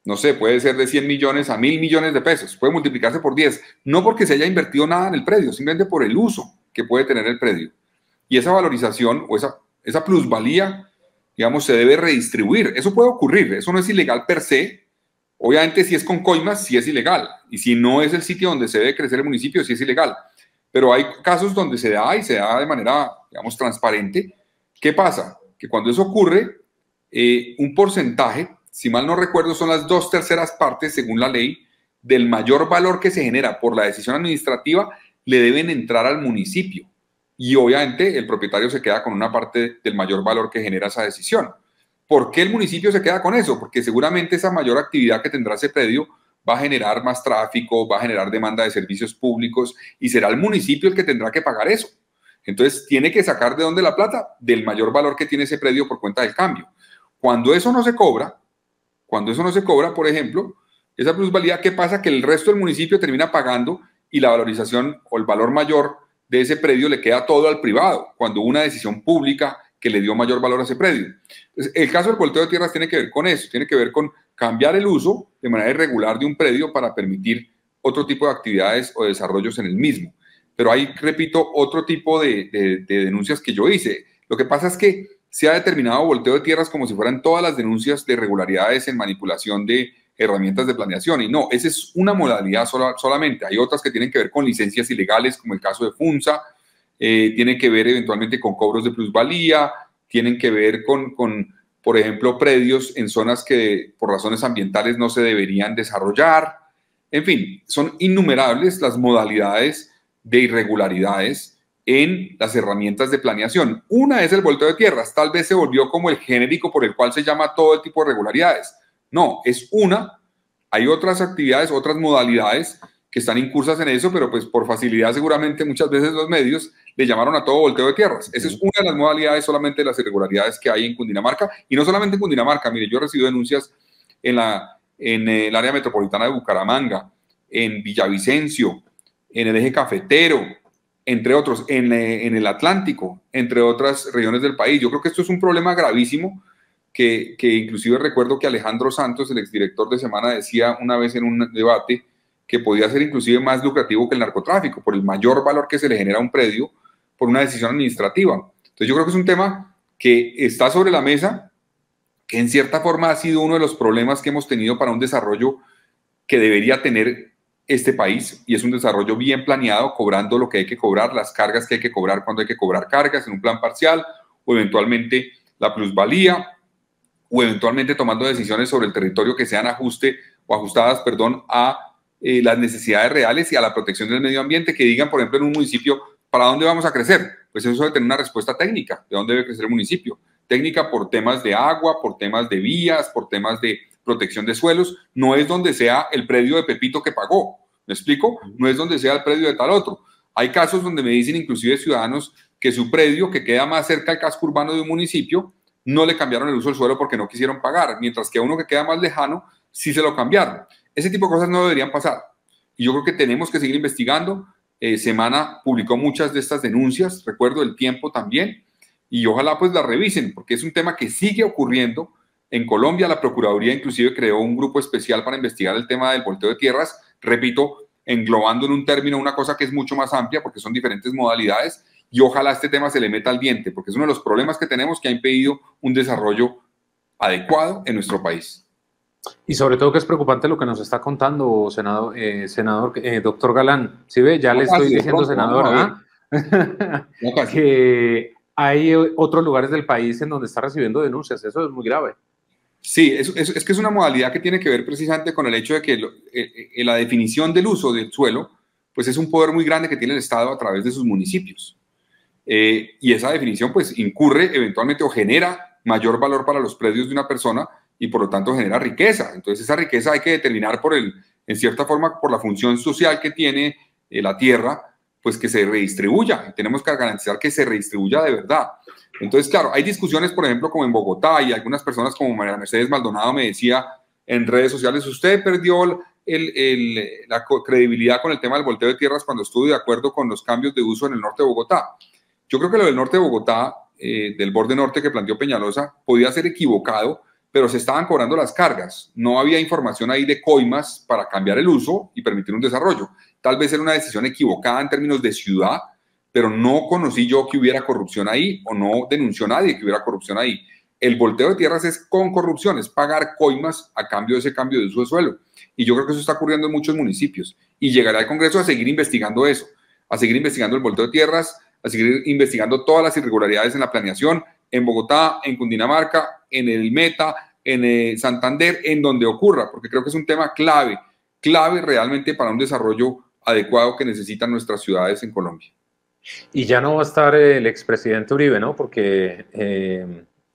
no sé, puede ser de 100 millones a 1.000 millones de pesos, puede multiplicarse por 10, no porque se haya invertido nada en el predio, simplemente por el uso que puede tener el predio. Y esa valorización o esa plusvalía, digamos, se debe redistribuir. Eso puede ocurrir, eso no es ilegal per se, Obviamente, si es con coimas, sí es ilegal. Y si no es el sitio donde se debe crecer el municipio, sí es ilegal. Pero hay casos donde se da y se da de manera, digamos, transparente. ¿Qué pasa? Que cuando eso ocurre, un porcentaje, si mal no recuerdo, son las 2/3 partes, según la ley, del mayor valor que se genera por la decisión administrativa, le deben entrar al municipio. Y obviamente el propietario se queda con una parte del mayor valor que genera esa decisión. ¿Por qué el municipio se queda con eso? Porque seguramente esa mayor actividad que tendrá ese predio va a generar más tráfico, va a generar demanda de servicios públicos y será el municipio el que tendrá que pagar eso. Entonces, tiene que sacar de dónde la plata, del mayor valor que tiene ese predio por cuenta del cambio. Cuando eso no se cobra, por ejemplo, esa plusvalía, ¿qué pasa? Que el resto del municipio termina pagando y la valorización o el valor mayor de ese predio le queda todo al privado, cuando hubo una decisión pública que le dio mayor valor a ese predio. Entonces, el caso del volteo de tierras tiene que ver con eso, tiene que ver con cambiar el uso de manera irregular de un predio para permitir otro tipo de actividades o desarrollos en el mismo. Pero hay, repito, otro tipo de denuncias que yo hice. Lo que pasa es que se ha determinado volteo de tierras como si fueran todas las denuncias de irregularidades en manipulación de herramientas de planeación. Y no, esa es una modalidad solamente. Hay otras que tienen que ver con licencias ilegales, como el caso de Funza, tienen que ver eventualmente con cobros de plusvalía, tienen que ver con, por ejemplo, predios en zonas que por razones ambientales no se deberían desarrollar. En fin, son innumerables las modalidades de irregularidades en las herramientas de planeación. Una es el volteo de tierras, tal vez se volvió como el genérico por el cual se llama todo el tipo de irregularidades. No, es una. Hay otras actividades, otras modalidades que están incursas en eso, pero pues por facilidad seguramente muchas veces los medios le llamaron a todo volteo de tierras. Esa es una de las modalidades solamente de las irregularidades que hay en Cundinamarca, y no solamente en Cundinamarca. Mire, yo he recibido denuncias en el área metropolitana de Bucaramanga, en Villavicencio, en el eje cafetero, entre otros, en el Atlántico, entre otras regiones del país. Yo creo que esto es un problema gravísimo que inclusive recuerdo que Alejandro Santos, el exdirector de Semana, decía una vez en un debate que podía ser inclusive más lucrativo que el narcotráfico, por el mayor valor que se le genera a un predio por una decisión administrativa. Entonces yo creo que es un tema que está sobre la mesa, que en cierta forma ha sido uno de los problemas que hemos tenido para un desarrollo que debería tener este país, y es un desarrollo bien planeado, cobrando lo que hay que cobrar, las cargas que hay que cobrar cuando hay que cobrar cargas en un plan parcial, o eventualmente la plusvalía, o eventualmente tomando decisiones sobre el territorio que sean ajustadas a las necesidades reales y a la protección del medio ambiente, que digan, por ejemplo, en un municipio, ¿para dónde vamos a crecer? Pues eso debe tener una respuesta técnica, ¿de dónde debe crecer el municipio? Técnica por temas de agua, por temas de vías, por temas de protección de suelos. No es donde sea el predio de Pepito que pagó, ¿me explico? No es donde sea el predio de tal otro. Hay casos donde me dicen inclusive ciudadanos que su predio, que queda más cerca al casco urbano de un municipio, no le cambiaron el uso del suelo porque no quisieron pagar, mientras que a uno que queda más lejano sí se lo cambiaron. Ese tipo de cosas no deberían pasar. Y yo creo que tenemos que seguir investigando. Semana publicó muchas de estas denuncias, recuerdo El Tiempo también, y ojalá pues las revisen, porque es un tema que sigue ocurriendo. En Colombia la Procuraduría inclusive creó un grupo especial para investigar el tema del volteo de tierras, repito, englobando en un término una cosa que es mucho más amplia, porque son diferentes modalidades, y ojalá este tema se le meta al diente, porque es uno de los problemas que tenemos que ha impedido un desarrollo adecuado en nuestro país. Y sobre todo que es preocupante lo que nos está contando, doctor Galán. ¿Sí ve? Ya no le estoy diciendo, senador, que hay otros lugares del país en donde está recibiendo denuncias. Eso es muy grave. Sí, es que es una modalidad que tiene que ver precisamente con el hecho de que la definición del uso del suelo, pues es un poder muy grande que tiene el Estado a través de sus municipios. Y esa definición pues incurre eventualmente o genera mayor valor para los predios de una persona, y por lo tanto genera riqueza. Entonces esa riqueza hay que determinar en cierta forma, por la función social que tiene la tierra, pues que se redistribuya. Y tenemos que garantizar que se redistribuya de verdad. Entonces, claro, hay discusiones, por ejemplo, como en Bogotá, y algunas personas como María Mercedes Maldonado me decía en redes sociales, usted perdió la credibilidad con el tema del volteo de tierras cuando estuvo de acuerdo con los cambios de uso en el norte de Bogotá. Yo creo que lo del norte de Bogotá, del borde norte que planteó Peñalosa, podía ser equivocado, pero se estaban cobrando las cargas. No había información ahí de coimas para cambiar el uso y permitir un desarrollo. Tal vez era una decisión equivocada en términos de ciudad, pero no conocí yo que hubiera corrupción ahí, o no denunció nadie que hubiera corrupción ahí. El volteo de tierras es con corrupción, es pagar coimas a cambio de ese cambio de uso de suelo. Y yo creo que eso está ocurriendo en muchos municipios. Y llegará el Congreso a seguir investigando eso, a seguir investigando el volteo de tierras, a seguir investigando todas las irregularidades en la planeación, en Bogotá, en Cundinamarca, en el Meta, en Santander, en donde ocurra, porque creo que es un tema clave, clave realmente para un desarrollo adecuado que necesitan nuestras ciudades en Colombia. Y ya no va a estar el expresidente Uribe, ¿no? Porque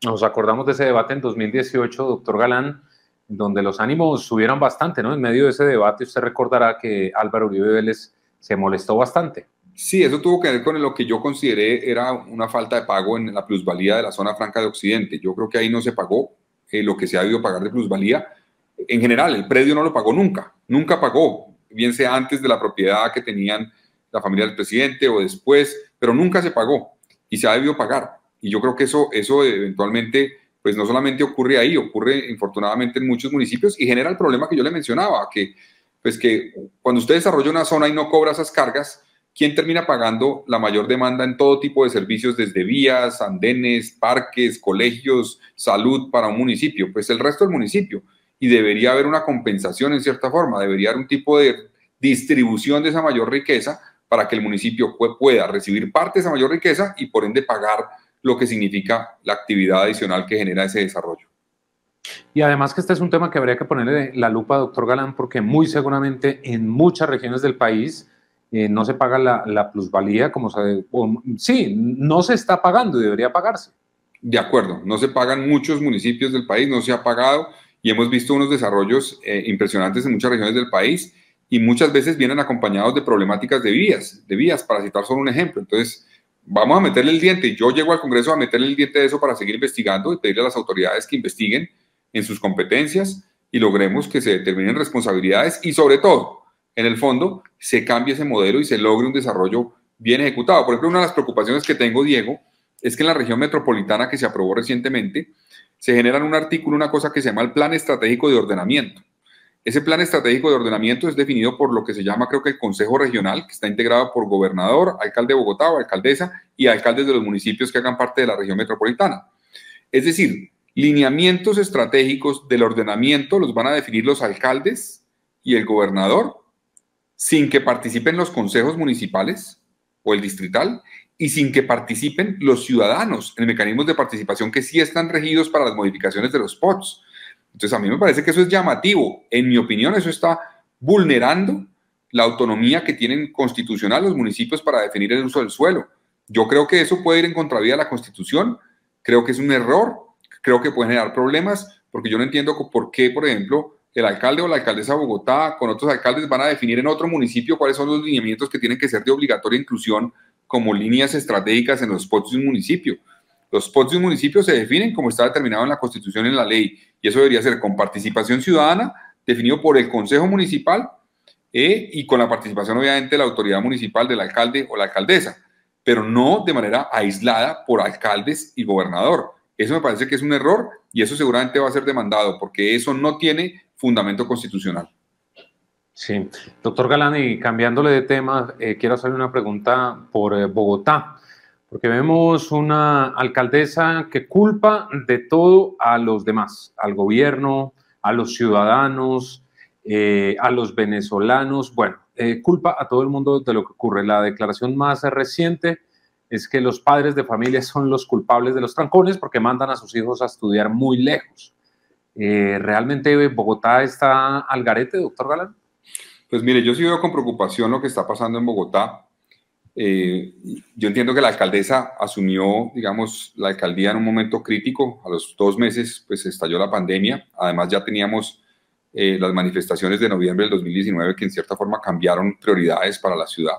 nos acordamos de ese debate en 2018, doctor Galán, donde los ánimos subieron bastante, ¿no? En medio de ese debate usted recordará que Álvaro Uribe Vélez se molestó bastante. Sí, eso tuvo que ver con lo que yo consideré era una falta de pago en la plusvalía de la zona franca de Occidente. Yo creo que ahí no se pagó lo que se ha debido pagar de plusvalía. En general, el predio no lo pagó nunca, nunca pagó, bien sea antes de la propiedad que tenían la familia del presidente o después, pero nunca se pagó y se ha debido pagar. Y yo creo que eso eventualmente, pues no solamente ocurre ahí, ocurre infortunadamente en muchos municipios y genera el problema que yo le mencionaba, que cuando usted desarrolla una zona y no cobra esas cargas, ¿quién termina pagando la mayor demanda en todo tipo de servicios, desde vías, andenes, parques, colegios, salud para un municipio? Pues el resto del municipio. Y debería haber una compensación en cierta forma, debería haber un tipo de distribución de esa mayor riqueza para que el municipio pueda recibir parte de esa mayor riqueza y por ende pagar lo que significa la actividad adicional que genera ese desarrollo. Y además que este es un tema que habría que ponerle la lupa, doctor Galán, porque muy seguramente en muchas regiones del país no se paga la plusvalía, sí, no se está pagando y debería pagarse. De acuerdo, no se pagan muchos municipios del país, no se ha pagado y hemos visto unos desarrollos impresionantes en muchas regiones del país y muchas veces vienen acompañados de problemáticas de vías, para citar solo un ejemplo. Entonces, vamos a meterle el diente. Yo llego al Congreso a meterle el diente de eso para seguir investigando y pedirle a las autoridades que investiguen en sus competencias y logremos que se determinen responsabilidades y sobre todo, en el fondo, se cambie ese modelo y se logre un desarrollo bien ejecutado. Por ejemplo, una de las preocupaciones que tengo, Diego, es que en la región metropolitana que se aprobó recientemente, se genera en un artículo una cosa que se llama el Plan Estratégico de Ordenamiento. Ese Plan Estratégico de Ordenamiento es definido por lo que se llama, creo que el Consejo Regional, que está integrado por gobernador, alcalde de Bogotá o alcaldesa y alcaldes de los municipios que hagan parte de la región metropolitana. Es decir, lineamientos estratégicos del ordenamiento los van a definir los alcaldes y el gobernador sin que participen los consejos municipales o el distrital y sin que participen los ciudadanos en mecanismos de participación que sí están regidos para las modificaciones de los POTS. Entonces, a mí me parece que eso es llamativo. En mi opinión, eso está vulnerando la autonomía que tienen constitucional los municipios para definir el uso del suelo. Yo creo que eso puede ir en contravía de la Constitución. Creo que es un error. Creo que puede generar problemas, porque yo no entiendo por qué, por ejemplo, el alcalde o la alcaldesa de Bogotá con otros alcaldes van a definir en otro municipio cuáles son los lineamientos que tienen que ser de obligatoria inclusión como líneas estratégicas en los POTS de un municipio. Los POTS de un municipio se definen como está determinado en la Constitución y en la ley, y eso debería ser con participación ciudadana, definido por el Consejo Municipal y con la participación obviamente de la autoridad municipal, del alcalde o la alcaldesa, pero no de manera aislada por alcaldes y gobernador. Eso me parece que es un error y eso seguramente va a ser demandado porque eso no tiene fundamento constitucional. Sí, doctor Galán, y cambiándole de tema, quiero hacerle una pregunta por Bogotá, porque vemos una alcaldesa que culpa de todo a los demás, al gobierno, a los ciudadanos, a los venezolanos, bueno, culpa a todo el mundo de lo que ocurre. La declaración más reciente es que los padres de familia son los culpables de los trancones porque mandan a sus hijos a estudiar muy lejos. ¿Realmente Bogotá está al garete, doctor Galán? Pues mire, yo sí veo con preocupación lo que está pasando en Bogotá. Yo entiendo que la alcaldesa asumió, digamos, la alcaldía en un momento crítico. A los 2 meses, pues, estalló la pandemia. Además, ya teníamos las manifestaciones de noviembre del 2019 que en cierta forma cambiaron prioridades para la ciudad.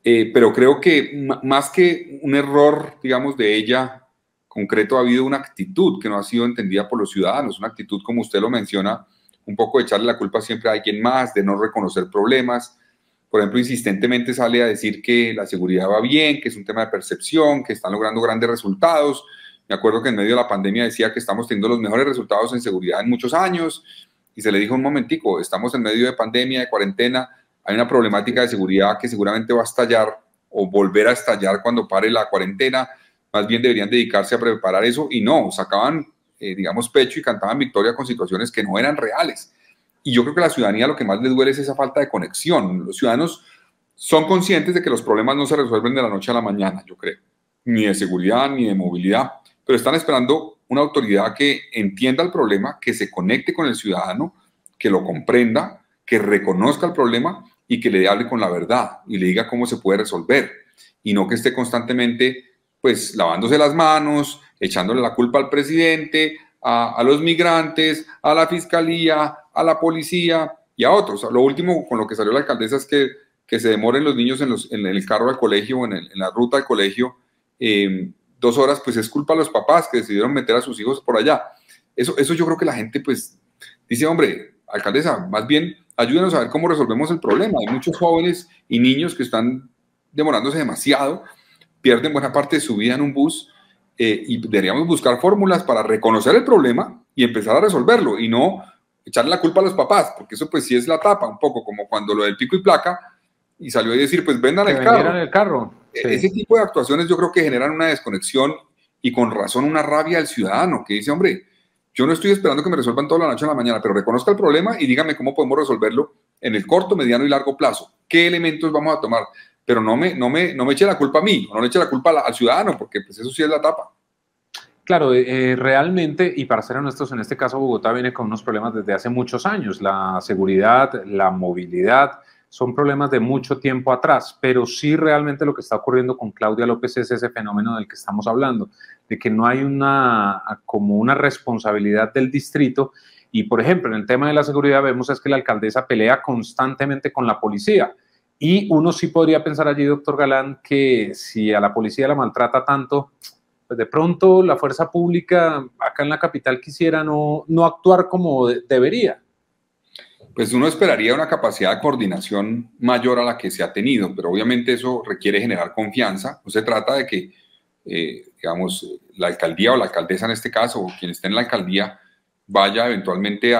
Pero creo que más que un error, digamos, de ella concreto, ha habido una actitud que no ha sido entendida por los ciudadanos, una actitud, como usted lo menciona, un poco de echarle la culpa siempre a alguien más, de no reconocer problemas. Por ejemplo, insistentemente sale a decir que la seguridad va bien, que es un tema de percepción, que están logrando grandes resultados. Me acuerdo que en medio de la pandemia decía que estamos teniendo los mejores resultados en seguridad en muchos años y se le dijo un momentico, estamos en medio de pandemia, de cuarentena, hay una problemática de seguridad que seguramente va a estallar o volver a estallar cuando pare la cuarentena. más bien deberían dedicarse a preparar eso y no, sacaban, digamos, pecho y cantaban victoria con situaciones que no eran reales. Y yo creo que a la ciudadanía lo que más le duele es esa falta de conexión. Los ciudadanos son conscientes de que los problemas no se resuelven de la noche a la mañana, yo creo, ni de seguridad, ni de movilidad, pero están esperando una autoridad que entienda el problema, que se conecte con el ciudadano, que lo comprenda, que reconozca el problema y que le hable con la verdad y le diga cómo se puede resolver, y no que esté constantemente pues lavándose las manos, echándole la culpa al presidente, a los migrantes, a la fiscalía, a la policía y a otros. Lo último con lo que salió la alcaldesa es que se demoren los niños en el carro al colegio o en la ruta al colegio 2 horas, pues es culpa de los papás que decidieron meter a sus hijos por allá. Eso yo creo que la gente pues dice, hombre, alcaldesa, más bien ayúdenos a ver cómo resolvemos el problema. Hay muchos jóvenes y niños que están demorándose demasiado, pierden buena parte de su vida en un bus y deberíamos buscar fórmulas para reconocer el problema y empezar a resolverlo y no echarle la culpa a los papás, porque eso pues sí es la tapa, un poco como cuando lo del pico y placa y salió a decir, pues vendan el carro. Sí. Ese tipo de actuaciones yo creo que generan una desconexión y con razón una rabia al ciudadano que dice, hombre, yo no estoy esperando que me resuelvan toda la noche a la mañana, pero reconozca el problema y dígame cómo podemos resolverlo en el corto, mediano y largo plazo. ¿Qué elementos vamos a tomar? Pero no me eche la culpa a mí, no le eche la culpa al ciudadano, porque pues eso sí es la tapa. Claro, realmente, y para ser honestos, en este caso Bogotá viene con unos problemas desde hace muchos años. La seguridad, la movilidad, son problemas de mucho tiempo atrás, pero sí realmente lo que está ocurriendo con Claudia López es ese fenómeno del que estamos hablando, de que no hay como una responsabilidad del distrito. Y, por ejemplo, en el tema de la seguridad vemos es que la alcaldesa pelea constantemente con la policía. Y uno sí podría pensar allí, doctor Galán, que si a la policía la maltrata tanto, pues de pronto la fuerza pública acá en la capital quisiera no actuar como debería. Pues uno esperaría una capacidad de coordinación mayor a la que se ha tenido, pero obviamente eso requiere generar confianza. No se trata de que, digamos, la alcaldía o la alcaldesa en este caso, o quien esté en la alcaldía, vaya eventualmente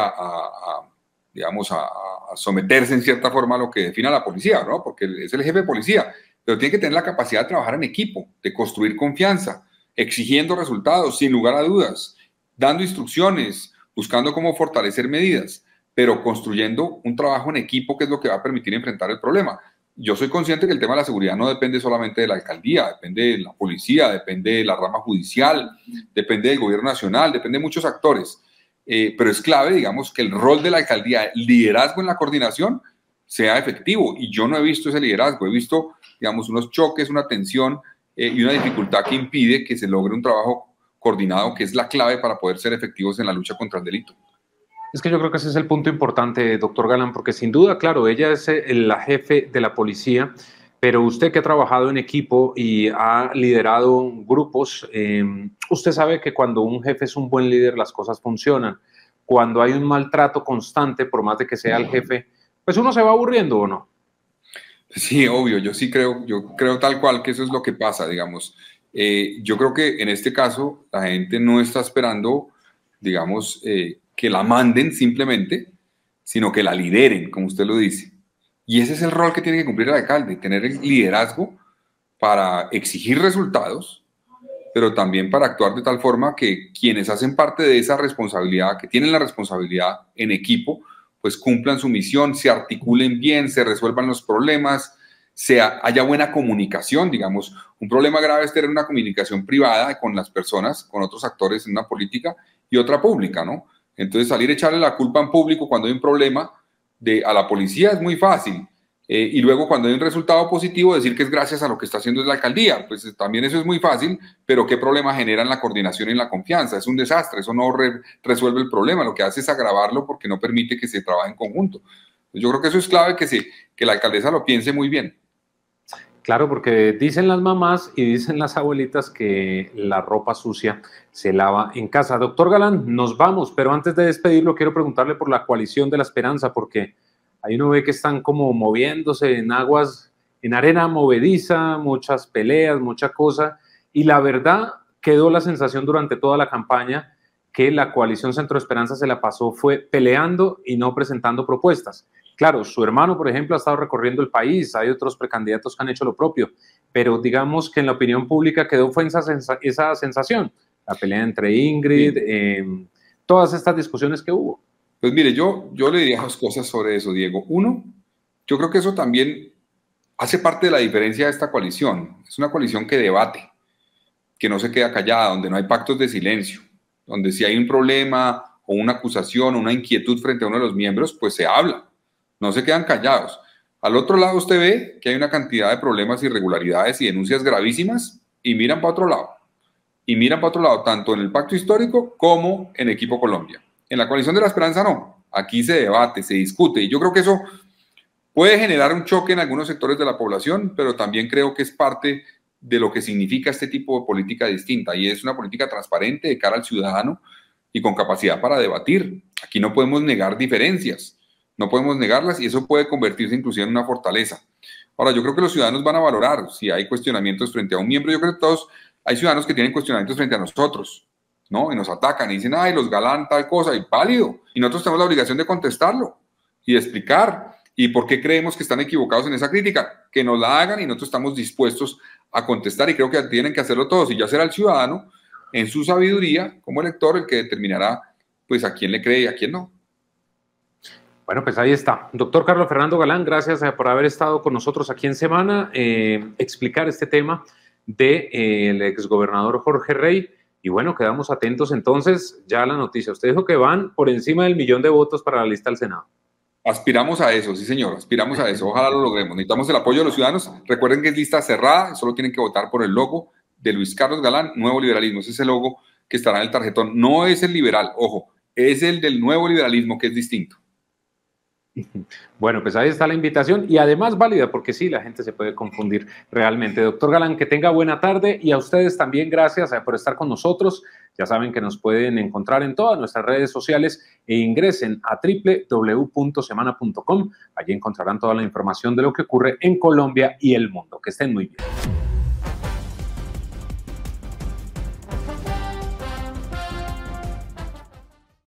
digamos, a someterse en cierta forma a lo que defina la policía, ¿no? Porque es el jefe de policía, pero tiene que tener la capacidad de trabajar en equipo, de construir confianza, exigiendo resultados, sin lugar a dudas, dando instrucciones, buscando cómo fortalecer medidas, pero construyendo un trabajo en equipo que es lo que va a permitir enfrentar el problema. Yo soy consciente que el tema de la seguridad no depende solamente de la alcaldía, depende de la policía, depende de la rama judicial, depende del gobierno nacional, depende de muchos actores. Pero es clave, digamos, que el rol de la alcaldía, el liderazgo en la coordinación, sea efectivo. Y yo no he visto ese liderazgo, he visto, digamos, unos choques, una tensión y una dificultad que impide que se logre un trabajo coordinado, que es la clave para poder ser efectivos en la lucha contra el delito. Es que yo creo que ese es el punto importante, doctor Galán, porque sin duda, claro, ella es la jefe de la policía, pero usted que ha trabajado en equipo y ha liderado grupos, usted sabe que cuando un jefe es un buen líder, las cosas funcionan. Cuando hay un maltrato constante, por más de que sea el jefe, pues uno se va aburriendo, ¿o no? Sí, obvio, yo creo tal cual que eso es lo que pasa, digamos. Yo creo que en este caso la gente no está esperando, digamos, que la manden simplemente, sino que la lideren, como usted lo dice. Y ese es el rol que tiene que cumplir el alcalde, tener el liderazgo para exigir resultados, pero también para actuar de tal forma que quienes hacen parte de esa responsabilidad, que tienen la responsabilidad en equipo, pues cumplan su misión, se articulen bien, se resuelvan los problemas, haya buena comunicación, digamos. Un problema grave es tener una comunicación privada con las personas, con otros actores en una política y otra pública, ¿no? Entonces salir a echarle la culpa en público cuando hay un problema a la policía es muy fácil. Y luego cuando hay un resultado positivo decir que es gracias a lo que está haciendo la alcaldía, pues también eso es muy fácil, pero ¿qué problema genera en la coordinación y en la confianza? Es un desastre, eso no resuelve el problema, lo que hace es agravarlo porque no permite que se trabaje en conjunto. Yo creo que eso es clave que la alcaldesa lo piense muy bien. Claro, porque dicen las mamás y dicen las abuelitas que la ropa sucia se lava en casa. Doctor Galán, nos vamos, pero antes de despedirlo quiero preguntarle por la coalición de la esperanza, porque ahí uno ve que están como moviéndose en aguas, en arena movediza, muchas peleas, mucha cosa, y la verdad quedó la sensación durante toda la campaña que la coalición Centro Esperanza se la pasó fue peleando y no presentando propuestas. Claro, su hermano, por ejemplo, ha estado recorriendo el país, hay otros precandidatos que han hecho lo propio, pero digamos que en la opinión pública fue esa sensación, la pelea entre Ingrid, Sí. todas estas discusiones que hubo. Pues mire, yo le diría dos cosas sobre eso, Diego. Uno, yo creo que eso también hace parte de la diferencia de esta coalición. Es una coalición que debate, que no se queda callada, donde no hay pactos de silencio, donde si hay un problema o una acusación o una inquietud frente a uno de los miembros, pues se habla, no se quedan callados. Al otro lado usted ve que hay una cantidad de problemas, irregularidades y denuncias gravísimas y miran para otro lado. Y miran para otro lado, tanto en el Pacto Histórico como en Equipo Colombia. En la Coalición de la Esperanza no. Aquí se debate, se discute. Y yo creo que eso puede generar un choque en algunos sectores de la población, pero también creo que es parte de lo que significa este tipo de política distinta. Y es una política transparente de cara al ciudadano y con capacidad para debatir. Aquí no podemos negar diferencias, no podemos negarlas y eso puede convertirse inclusive en una fortaleza. Ahora, yo creo que los ciudadanos van a valorar si hay cuestionamientos frente a un miembro. Yo creo que todos, hay ciudadanos que tienen cuestionamientos frente a nosotros, ¿no? Y nos atacan y dicen, ay, los Galán, tal cosa, y válido. Y nosotros tenemos la obligación de contestarlo y de explicar. ¿Y por qué creemos que están equivocados en esa crítica? Que nos la hagan y nosotros estamos dispuestos a contestar y creo que tienen que hacerlo todos. Y ya será el ciudadano, en su sabiduría, como elector, el que determinará pues a quién le cree y a quién no. Bueno, pues ahí está. Doctor Carlos Fernando Galán, gracias por haber estado con nosotros aquí en Semana, explicar este tema del exgobernador Jorge Rey. Y bueno, quedamos atentos entonces ya a la noticia. Usted dijo que van por encima del 1.000.000 de votos para la lista del Senado. Aspiramos a eso, sí señor, aspiramos a eso. Ojalá lo logremos. Necesitamos el apoyo de los ciudadanos. Recuerden que es lista cerrada, solo tienen que votar por el logo de Luis Carlos Galán, Nuevo Liberalismo. Ese es el logo que estará en el tarjetón. No es el liberal, ojo, es el del Nuevo Liberalismo, que es distinto. Bueno, pues ahí está la invitación y además válida porque sí, la gente se puede confundir realmente. Doctor Galán, que tenga buena tarde y a ustedes también gracias por estar con nosotros. Ya saben que nos pueden encontrar en todas nuestras redes sociales e ingresen a www.semana.com. Allí encontrarán toda la información de lo que ocurre en Colombia y el mundo. Que estén muy bien.